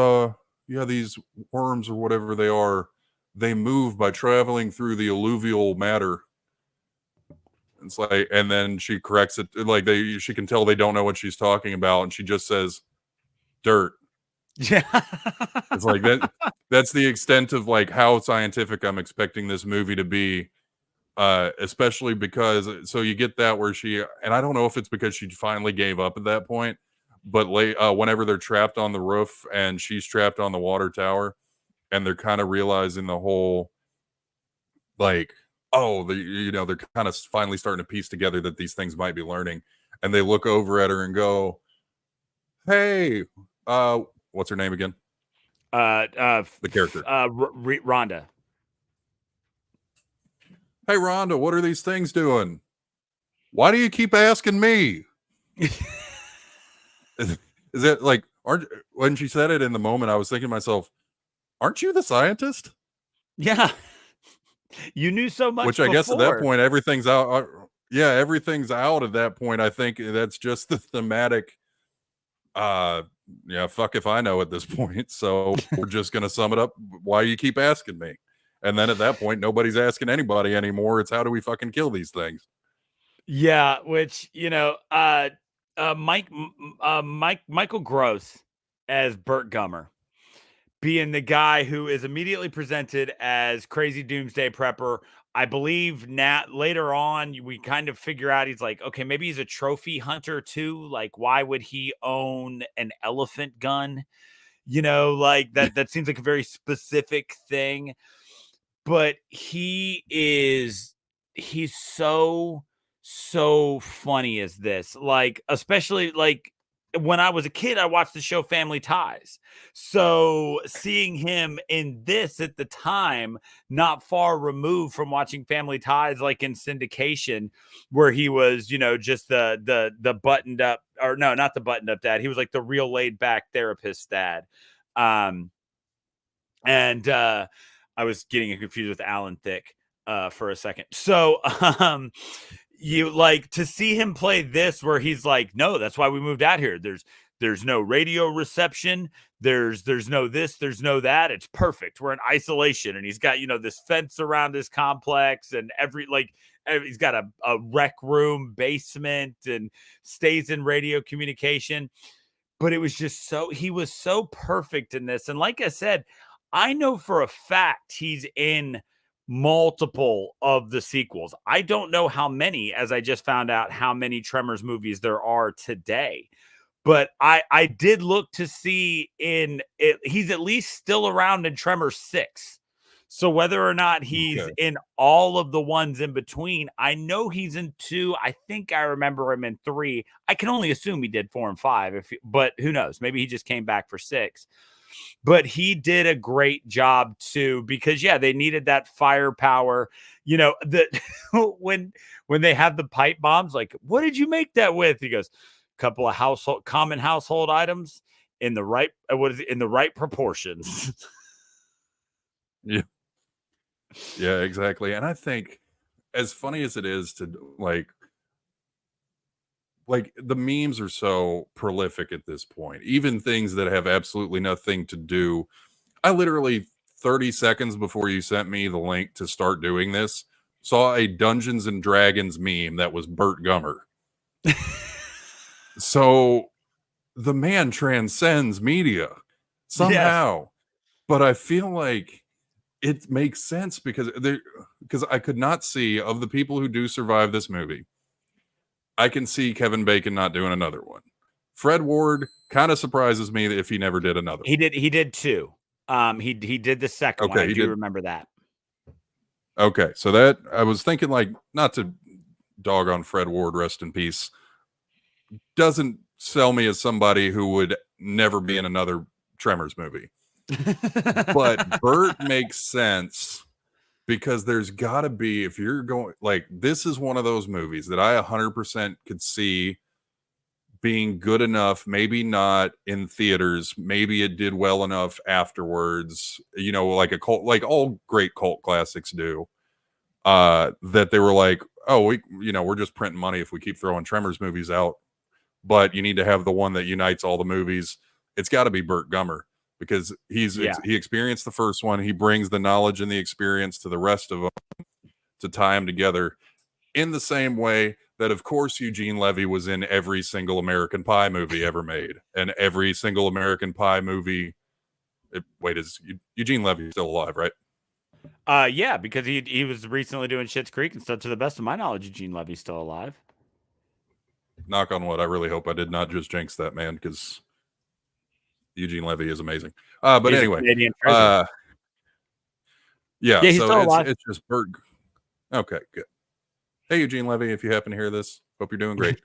worms or whatever they are, they move by traveling through the alluvial matter. It's like, and then she corrects it. Like she can tell they don't know what she's talking about, and she just says, "Dirt." Yeah. It's like that. That's the extent of like how scientific I'm expecting this movie to be. Especially because so you get that where she, and I don't know if it's because she finally gave up at that point, but whenever they're trapped on the roof and she's trapped on the water tower, and they're kind of realizing the whole like, oh, they're kind of finally starting to piece together that these things might be learning, and they look over at her and go, hey, what's her name again? The character, Rhonda. Hey Rhonda, what are these things doing? Why do you keep asking me? Is it like, when she said it in the moment, I was thinking to myself, aren't you the scientist? Yeah. You knew so much. Which I guess at that point, everything's out. Yeah, everything's out at that point. I think that's just the thematic. Yeah, fuck if I know at this point. So we're just going to sum it up. Why you keep asking me? And then at that point, nobody's asking anybody anymore. It's how do we fucking kill these things? Yeah, which, Michael Gross as Burt Gummer, being the guy who is immediately presented as crazy doomsday prepper. I believe later on, we kind of figure out he's like, okay, maybe he's a trophy hunter too. Like, why would he own an elephant gun? Like that seems like a very specific thing. But he's so funny as this. Like, especially like when I was a kid, I watched the show Family Ties. So seeing him in this at the time, not far removed from watching Family Ties, like in syndication, where he was, just the buttoned up, or no, not the buttoned up dad. He was like the real laid back therapist dad. I was getting confused with Alan Thicke for a second. So you like to see him play this where he's like, no, that's why we moved out here. There's no radio reception. There's no this, there's no that. It's perfect. We're in isolation. And he's got, this fence around his complex, and he's got a rec room, basement, and stays in radio communication. But it was just he was so perfect in this. And like I said, I know for a fact he's in multiple of the sequels. I don't know how many, as I just found out how many Tremors movies there are today. But I did look to see he's at least still around in Tremors 6. So whether or not he's in all of the ones in between, I know he's in 2. I think I remember him in 3. I can only assume he did 4 and 5, but who knows? Maybe he just came back for 6. But he did a great job too, because they needed that firepower. When they have the pipe bombs, like, what did you make that with? He goes, a couple of common household items in the right proportions. Yeah. Yeah, exactly. And I think, as funny as it is to like the memes are so prolific at this point, even things that have absolutely nothing to do. I literally 30 seconds before you sent me the link to start doing this, saw a Dungeons and Dragons meme that was Burt Gummer. So the man transcends media somehow. Yes. But I feel like it makes sense because I could not see, of the people who do survive this movie, I can see Kevin Bacon not doing another one. Fred Ward kind of surprises me if he never did another. He did 2. He did the second one. I do remember that. Okay, so that I was thinking, like, not to dog on Fred Ward, rest in peace, doesn't sell me as somebody who would never be in another Tremors movie. But Burt makes sense. Because there's got to be, if you're going, like, this is one of those movies that I 100% could see being good enough, maybe not in theaters, maybe it did well enough afterwards, like a cult, like all great cult classics do, that they were like, oh, we're just printing money if we keep throwing Tremors movies out, but you need to have the one that unites all the movies. It's got to be Burt Gummer. Because he experienced the first one. He brings the knowledge and the experience to the rest of them to tie them together in the same way that, of course, Eugene Levy was in every single American Pie movie ever made. And every single American Pie movie. Is Eugene Levy still alive, right? Yeah, because he was recently doing Schitt's Creek and stuff. To the best of my knowledge, Eugene Levy's still alive. Knock on wood. I really hope I did not just jinx that man, because Eugene Levy is amazing. But He's anyway, a Canadian treasure. yeah. Yeah, he's So still alive. it's just Bert. Okay, good. Hey, Eugene Levy, if you happen to hear this, hope you're doing great.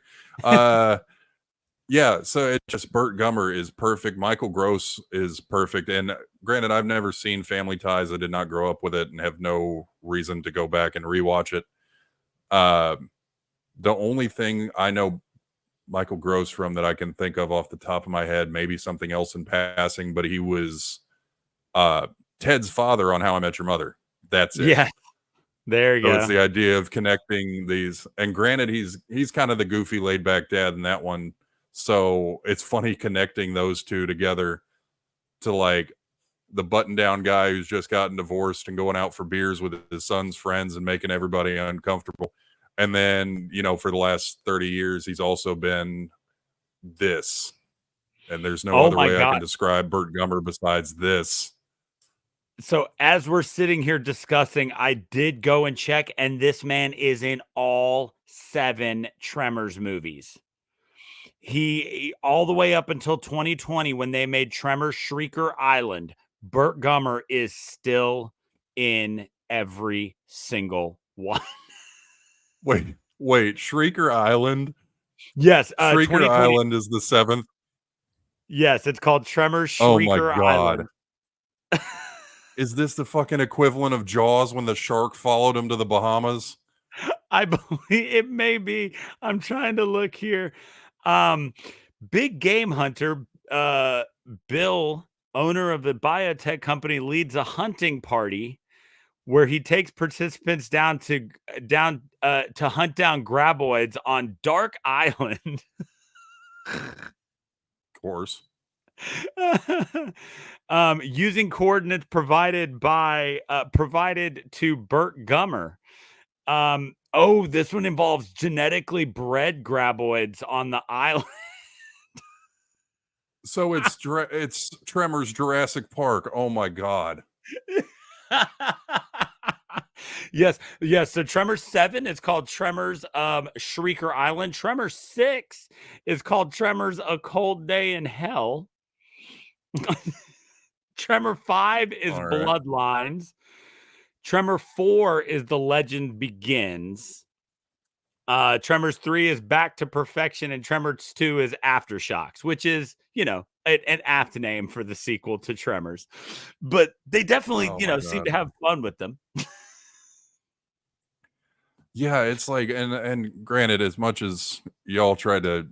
Yeah, so it's just Burt Gummer is perfect. Michael Gross is perfect. And granted, I've never seen Family Ties. I did not grow up with it and have no reason to go back and rewatch it. The only thing I know Michael Gross from that I can think of off the top of my head, maybe something else in passing, but he was Ted's father on How I Met Your Mother. That's it. Yeah, there you So go. it's the idea of connecting these. And granted, he's kind of the goofy, laid back dad in that one. So it's funny connecting those two together to like the button down guy who's just gotten divorced and going out for beers with his son's friends and making everybody uncomfortable. And then, for the last 30 years, he's also been this. And there's no other way I can describe Burt Gummer besides this. So as we're sitting here discussing, I did go and check, and this man is in all 7 Tremors movies. He all the way up until 2020 when they made Tremors Shrieker Island, Burt Gummer is still in every single one. Wait, Shrieker Island? Yes, Shrieker Island is the 7th. Yes, it's called Tremors Shrieker Oh my God. Island. Is this the fucking equivalent of Jaws when the shark followed him to the Bahamas? I believe it may be. I'm trying to look here. Big game hunter, Bill, owner of the biotech company, leads a hunting party where he takes participants down to hunt down graboids on Dark Island. Of course. Using coordinates provided to Burt Gummer. This one involves genetically bred graboids on the island. So it's Tremors Jurassic Park. Oh my God. Yes. So Tremors 7 is called Tremors Shrieker Island. Tremors 6 is called Tremors A Cold Day in Hell. Tremor 5 is Bloodlines. Tremor 4 is The Legend Begins. Tremors 3 is Back to Perfection, and Tremors 2 is Aftershocks, which is, an apt name for the sequel to Tremors. But they definitely, seem to have fun with them. Yeah, it's like, and granted, as much as y'all try to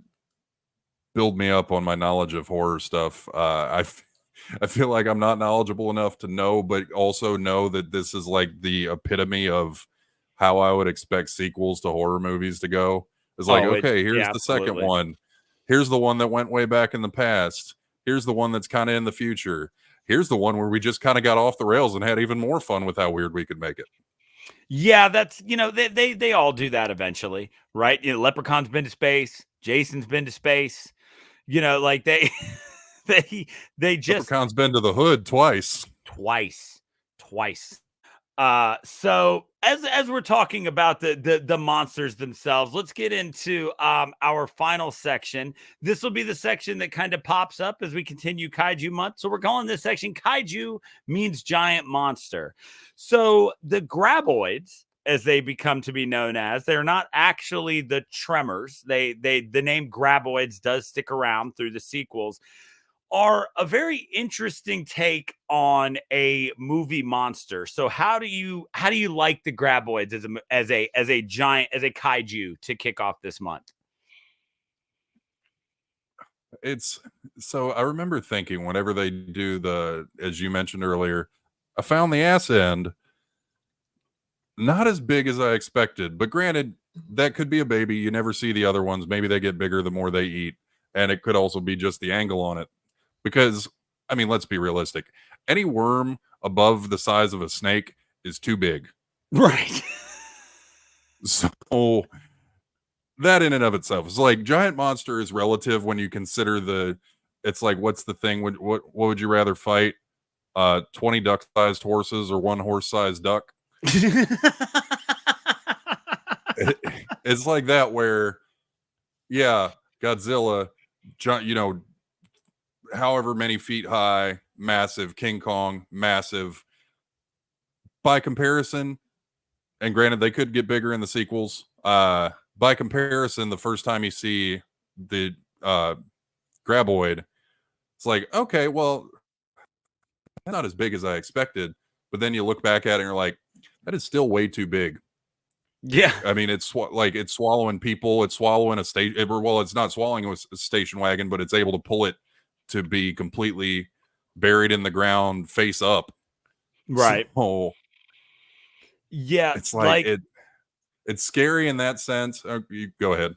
build me up on my knowledge of horror stuff, I feel like I'm not knowledgeable enough to know, but also know that this is like the epitome of how I would expect sequels to horror movies to go. It's like, here's the second one. Here's the one that went way back in the past. Here's the one that's kind of in the future. Here's the one where we just kind of got off the rails and had even more fun with how weird we could make it. Yeah, that's, they all do that eventually, right? Leprechaun's been to space. Jason's been to space. Like they just Leprechaun's been to the hood twice. So as we're talking about the monsters themselves, let's get into our final section. This will be the section that kind of pops up as we continue Kaiju Month. So we're calling this section Kaiju Means Giant Monster. So the graboids, as they become to be known as, they're not actually the Tremors. The name graboids does stick around through the sequels, are a very interesting take on a movie monster. So how do you like the graboids as a giant, as a kaiju to kick off this month? It's so I remember thinking whenever they do as you mentioned earlier, I found the ass end not as big as I expected, but granted, that could be a baby. You never see the other ones. Maybe they get bigger the more they eat. And it could also be just the angle on it. Because, I mean, let's be realistic. Any worm above the size of a snake is too big. Right. So that in and of itself is like giant monster is relative when you consider it's like, what's the thing? What would you rather fight? 20 duck-sized horses or one horse-sized duck. It's like that where, yeah, Godzilla, you know, however many feet high, massive. King Kong, massive. By comparison, and granted, they could get bigger in the sequels. By comparison, the first time you see the Graboid, it's like, okay, well, not as big as I expected. But then you look back at it and you're like, that is still way too big. Yeah. I mean, it's swallowing people. It's swallowing a station. Well, it's not swallowing a station wagon, but it's able to pull it to be completely buried in the ground, face up. Right. So, yeah. It's like it's scary in that sense. You go ahead.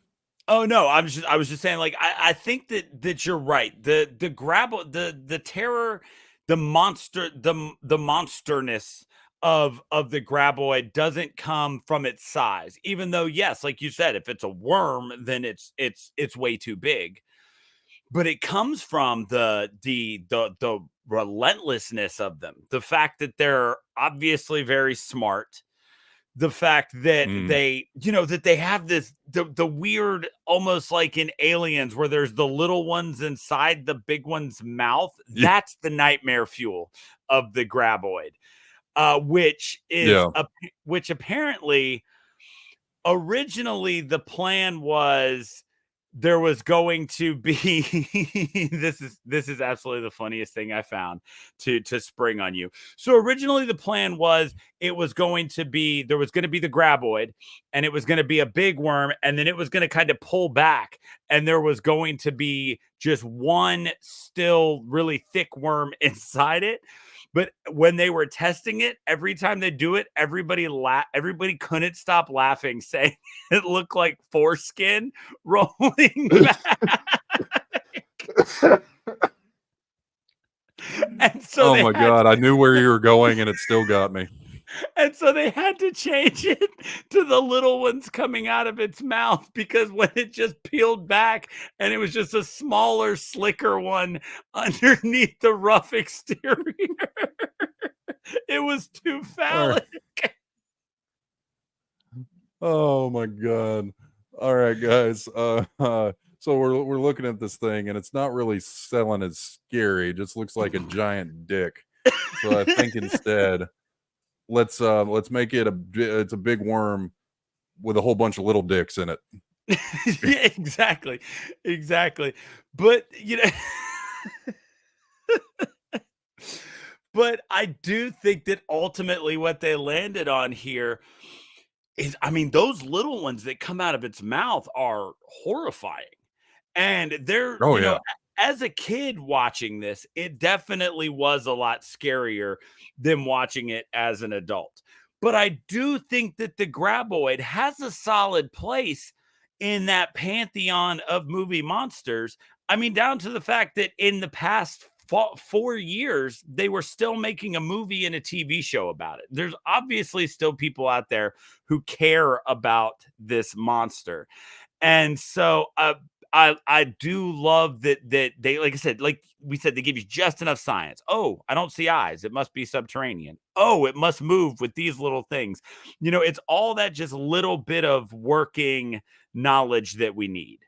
Oh no, I was just saying, like, I think that you're right. The the terror, the monster, the monsterness of the Graboid doesn't come from its size. Even though, yes, like you said, if it's a worm, then it's way too big. But it comes from the relentlessness of them. The fact that they're obviously very smart, the fact that they, you know, that they have this the weird, almost like in Aliens, where there's the little ones inside the big one's mouth. That's the nightmare fuel of the Graboid, which is which apparently originally the plan was there was going to be this is absolutely the funniest thing I found to spring on you. So originally the plan was there was going to be the Graboid, and it was going to be a big worm, and then it was going to kind of pull back, and there was going to be just one still really thick worm inside it. But when they were testing it, every time they do it, everybody couldn't stop laughing, saying it looked like foreskin rolling back. And so oh my God, I knew where you were going and it still got me. And so they had to change it to the little ones coming out of its mouth, because when it just peeled back and it was just a smaller, slicker one underneath the rough exterior, it was too phallic. Oh my God. All right, guys. So we're looking at this thing and it's not really selling as scary. It just looks like a giant dick. So I think instead let's make it it's a big worm with a whole bunch of little dicks in it. Yeah, exactly. But you know, but I do think that ultimately what they landed on here is, I mean, those little ones that come out of its mouth are horrifying. And they're, you know, as a kid watching this, it definitely was a lot scarier than watching it as an adult. But I do think that the Graboid has a solid place in that pantheon of movie monsters. I mean, down to the fact that in the past 4 years, they were still making a movie and a TV show about it. There's obviously still people out there who care about this monster. And so, I do love that they, like I said, like we said, they give you just enough science. Oh, I don't see eyes. It must be subterranean. Oh, it must move with these little things. You know, it's all that just little bit of working knowledge that we need.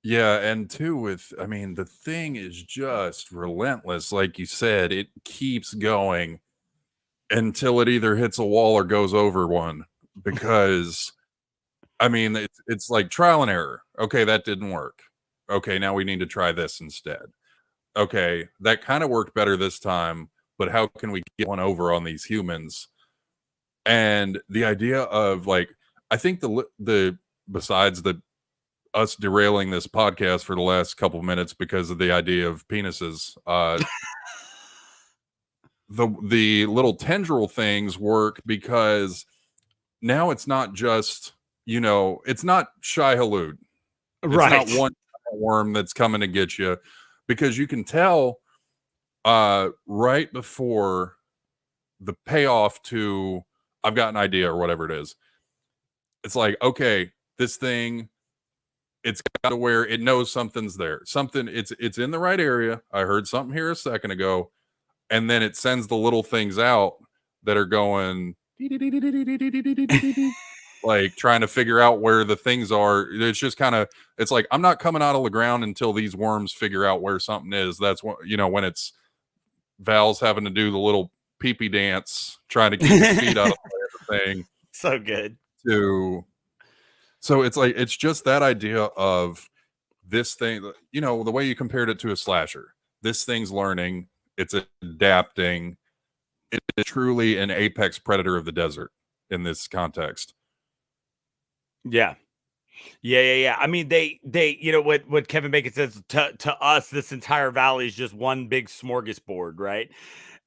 Yeah, and too I mean, the thing is just relentless. Like you said, it keeps going until it either hits a wall or goes over one, because I mean, it's like trial and error. Okay, that didn't work. Okay, now we need to try this instead. Okay, that kind of worked better this time, but how can we get one over on these humans? And the idea of, like, I think the besides us derailing this podcast for the last couple of minutes because of the idea of penises, the little tendril things work because now it's not just, you know, it's not Shai-Hulud. Right. It's not one worm that's coming to get you, because you can tell right before the payoff to I've got an idea or whatever it is. It's like, okay, this thing, it's got to where it knows something's there. Something, it's in the right area. I heard something here a second ago. and then it sends the little things out that are going like trying to figure out where the things are. It's just kind of, it's like, I'm not coming out of the ground until these worms figure out where something is. That's what, when it's Val's having to do the little pee-pee dance, trying to keep his feet out of the thing. So good. So it's like, it's just that idea of this thing, the way you compared it to a slasher. This thing's learning, it's adapting. It is truly an apex predator of the desert in this context. Yeah. I mean, they, what Kevin Bacon says to us, this entire valley is just one big smorgasbord, right?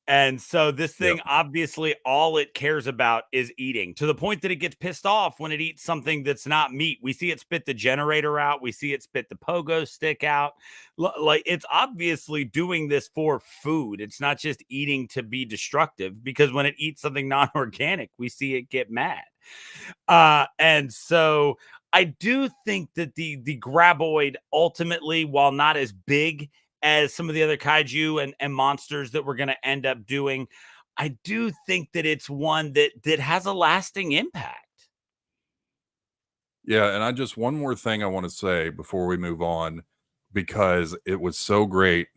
And so this thing, obviously, all it cares about is eating, to the point that it gets pissed off when it eats something that's not meat. We see it spit the generator out. We see it spit the pogo stick out. Like, it's obviously doing this for food. It's not just eating to be destructive, because when it eats something non-organic, we see it get mad. And so I do think that the graboid ultimately, while not as big as some of the other kaiju and monsters that we're going to end up doing, I do think that it's one that has a lasting impact. Yeah, and one more thing I want to say before we move on, because it was so great,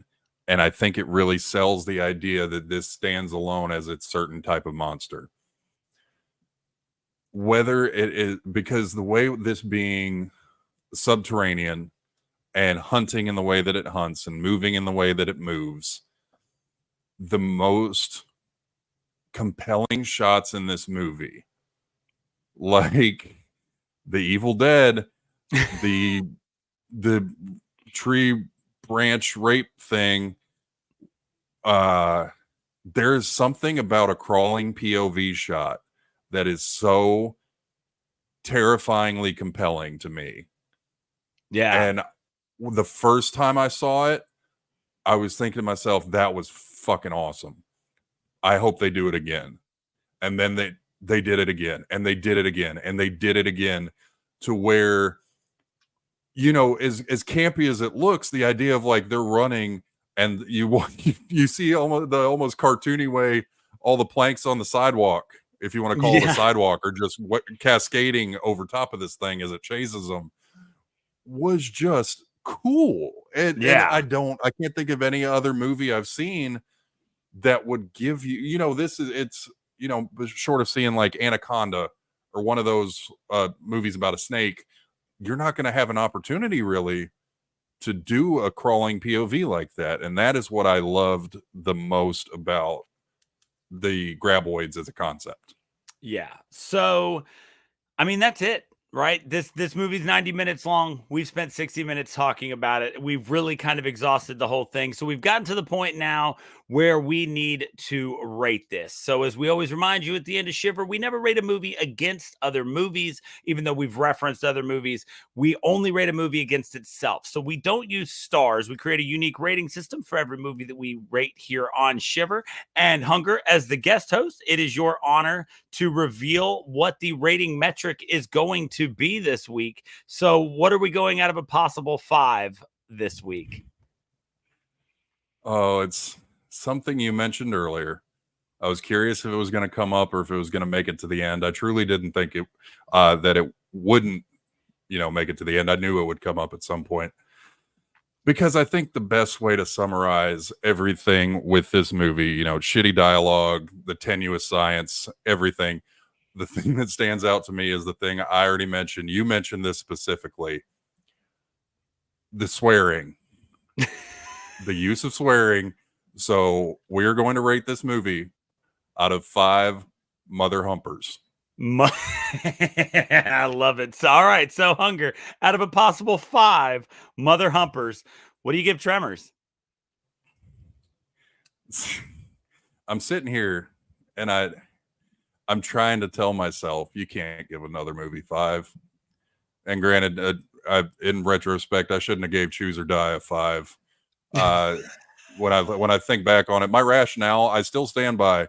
and I think it really sells the idea that this stands alone as its certain type of monster. Whether it is because the way this being subterranean and hunting in the way that it hunts and moving in the way that it moves, the most compelling shots in this movie, like the Evil Dead, the tree branch rape thing, there's something about a crawling POV shot that is so terrifyingly compelling to me. Yeah. And the first time I saw it, I was thinking to myself, that was fucking awesome. I hope they do it again. And then they did it again, and they did it again, and they did it again, to where, as campy as it looks, the idea of like they're running and you see almost cartoony way all the planks on the sidewalk, if you want to call it a sidewalk, or just cascading over top of this thing as it chases them, was just cool. And I can't think of any other movie I've seen that would give you, short of seeing like Anaconda or one of those movies about a snake, you're not going to have an opportunity really to do a crawling POV like that. And that is what I loved the most about the graboids as a concept. Yeah. So, I mean, that's it, right? This movie's 90 minutes long. We've spent 60 minutes talking about it. We've really kind of exhausted the whole thing. So we've gotten to the point now where we need to rate this. So as we always remind you at the end of Shiver, we never rate a movie against other movies, even though we've referenced other movies. We only rate a movie against itself. So we don't use stars. We create a unique rating system for every movie that we rate here on Shiver. And Hunger, as the guest host, it is your honor to reveal what the rating metric is going to be this week. So what are we going out of a possible 5 this week? Oh, it's something you mentioned earlier. I was curious if it was going to come up or if it was going to make it to the end. I truly didn't think that it wouldn't, make it to the end. I knew it would come up at some point, because I think the best way to summarize everything with this movie, shitty dialogue, the tenuous science, everything, the thing that stands out to me is the thing I already mentioned. You mentioned this specifically. The swearing. The use of swearing. So we're going to rate this movie out of 5 mother humpers. I love it. So, all right. So Hunger, out of a possible 5 mother humpers, what do you give Tremors? I'm sitting here and I'm trying to tell myself you can't give another movie 5. And granted, in retrospect, I shouldn't have gave Choose or Die a 5. When I think back on it, my rationale, I still stand by,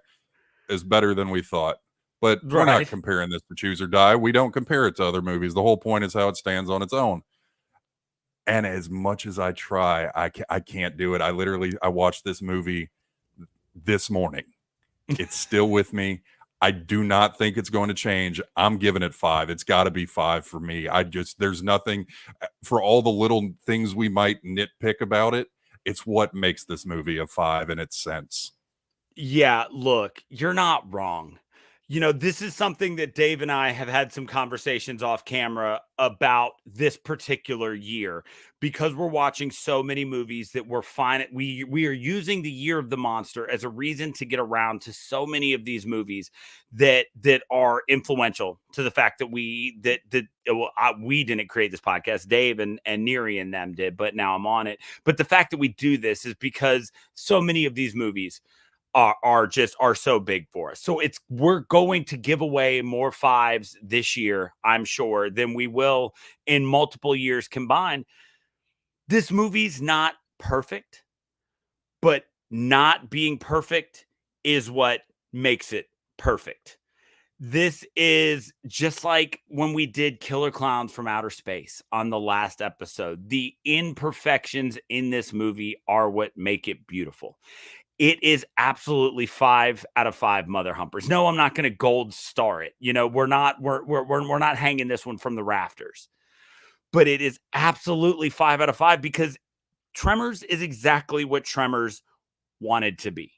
is better than we thought. But we're not comparing this to Choose or Die. We don't compare it to other movies. The whole point is how it stands on its own. And as much as I try, I can't do it. I watched this movie this morning. It's still with me. I do not think it's going to change. I'm giving it 5. It's got to be 5 for me. There's nothing for all the little things we might nitpick about it. It's what makes this movie a 5 in its sense. Yeah, look, you're not wrong. This is something that Dave and I have had some conversations off camera about this particular year, because we're watching so many movies that we're fine. We are using the year of the monster as a reason to get around to so many of these movies that are influential to the fact that we didn't create this podcast. Dave and Neri and them did, but now I'm on it. But the fact that we do this is because so many of these movies are so big for us. So we're going to give away more 5s this year, I'm sure, than we will in multiple years combined. This movie's not perfect, but not being perfect is what makes it perfect. This is just like when we did Killer Clowns from Outer Space on the last episode. The imperfections in this movie are what make it beautiful. It is absolutely 5 out of 5 mother humpers. No, I'm not going to gold star it. We're not hanging this one from the rafters. But it is absolutely 5 out of 5 because Tremors is exactly what Tremors wanted to be.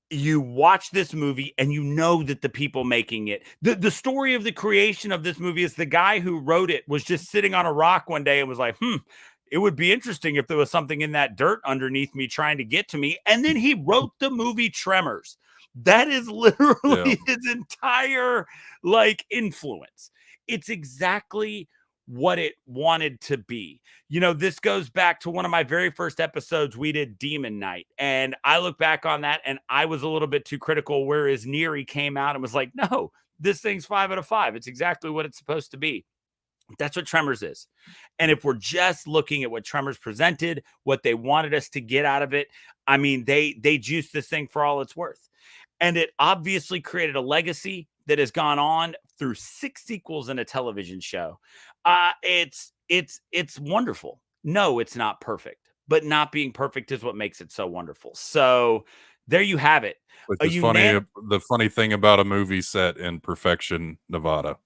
You watch this movie and you know that the people making it, the story of the creation of this movie is the guy who wrote it was just sitting on a rock one day and was like, it would be interesting if there was something in that dirt underneath me trying to get to me. And then he wrote the movie Tremors. That is literally his entire influence. It's exactly what it wanted to be. This goes back to one of my very first episodes. We did Demon Knight, and I look back on that and I was a little bit too critical, whereas Neri came out and was like, no, this thing's 5 out of 5. It's exactly what it's supposed to be. That's what Tremors is. And if we're just looking at what Tremors presented, what they wanted us to get out of it, I mean, they juiced this thing for all it's worth. And it obviously created a legacy that has gone on through 6 sequels and a television show. It's wonderful. No, it's not perfect, but not being perfect is what makes it so wonderful. So there you have it. Which is funny. The funny thing about a movie set in Perfection, Nevada.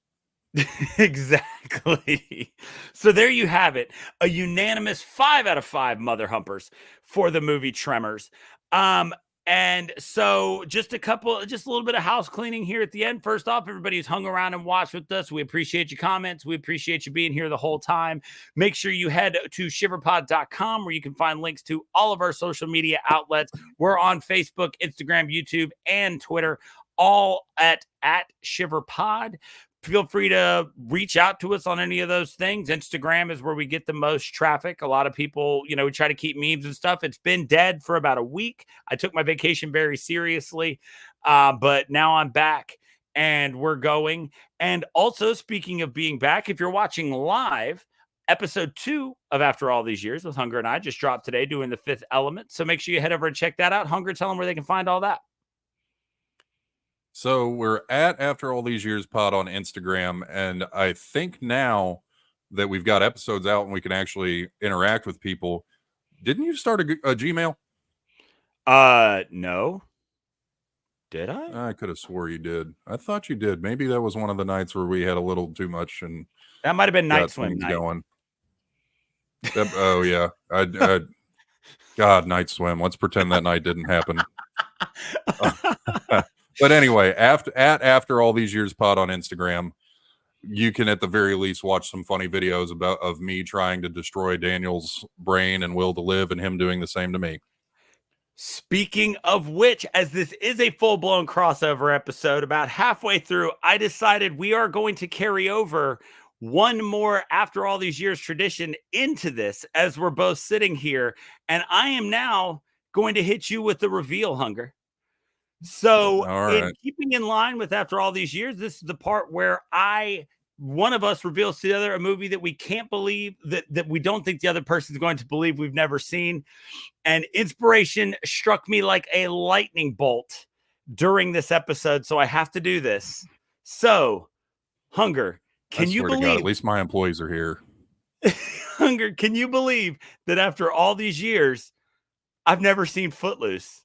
Exactly. So there you have it. A unanimous 5 out of 5 mother humpers for the movie Tremors. And so just a little bit of house cleaning here at the end. First off, everybody who's hung around and watched with us, we appreciate your comments. We appreciate you being here the whole time. Make sure you head to shiverpod.com where you can find links to all of our social media outlets. We're on Facebook, Instagram, YouTube, and Twitter, all at ShiverPod. Feel free to reach out to us on any of those things. Instagram is where we get the most traffic. A lot of people, we try to keep memes and stuff. It's been dead for about a week. I took my vacation very seriously, but now I'm back and we're going. And also, speaking of being back, if you're watching live, episode 2 of After All These Years with Hunger and I just dropped today doing the 5th element. So make sure you head over and check that out. Hunger, tell them where they can find all that. So we're at After All These Years pod on Instagram, and I think now that we've got episodes out and we can actually interact with people, didn't you start a Gmail? No. Did I? I could have swore you did. I thought you did. Maybe that was one of the nights where we had a little too much, and that might have been Night Swim night. Going. Oh yeah, God, Night Swim. Let's pretend that night didn't happen. But anyway, after all these years pod on Instagram, you can at the very least watch some funny videos of me trying to destroy Daniel's brain and will to live, and him doing the same to me. Speaking of which, as this is a full-blown crossover episode, about halfway through, I decided we are going to carry over one more After All These Years tradition into this as we're both sitting here. And I am now going to hit you with the reveal, Hunger. So in keeping in line with After All These Years, this is the part where one of us reveals to the other a movie that we can't believe, that we don't think the other person is going to believe we've never seen. And inspiration struck me like a lightning bolt during this episode, so I have to do this. So, Hunger, can you believe? God, at least my employees are here. Hunger, can you believe that after all these years, I've never seen Footloose?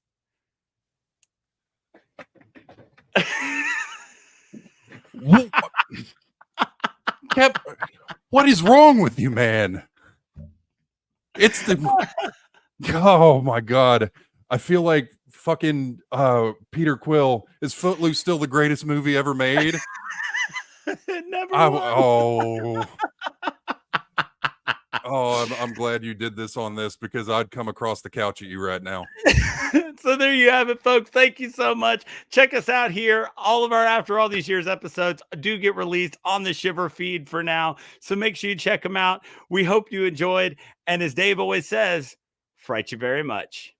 Cap, what is wrong with you, man? It's the oh my god. I feel like fucking Peter Quill. Is Footloose still the greatest movie ever made? It never was. I'm glad you did this on this because I'd come across the couch at you right now. So there you have it, folks. Thank you so much. Check us out here. All of our After All These Years episodes do get released on the Shiver feed for now. So make sure you check them out. We hope you enjoyed. And as Dave always says, fright you very much.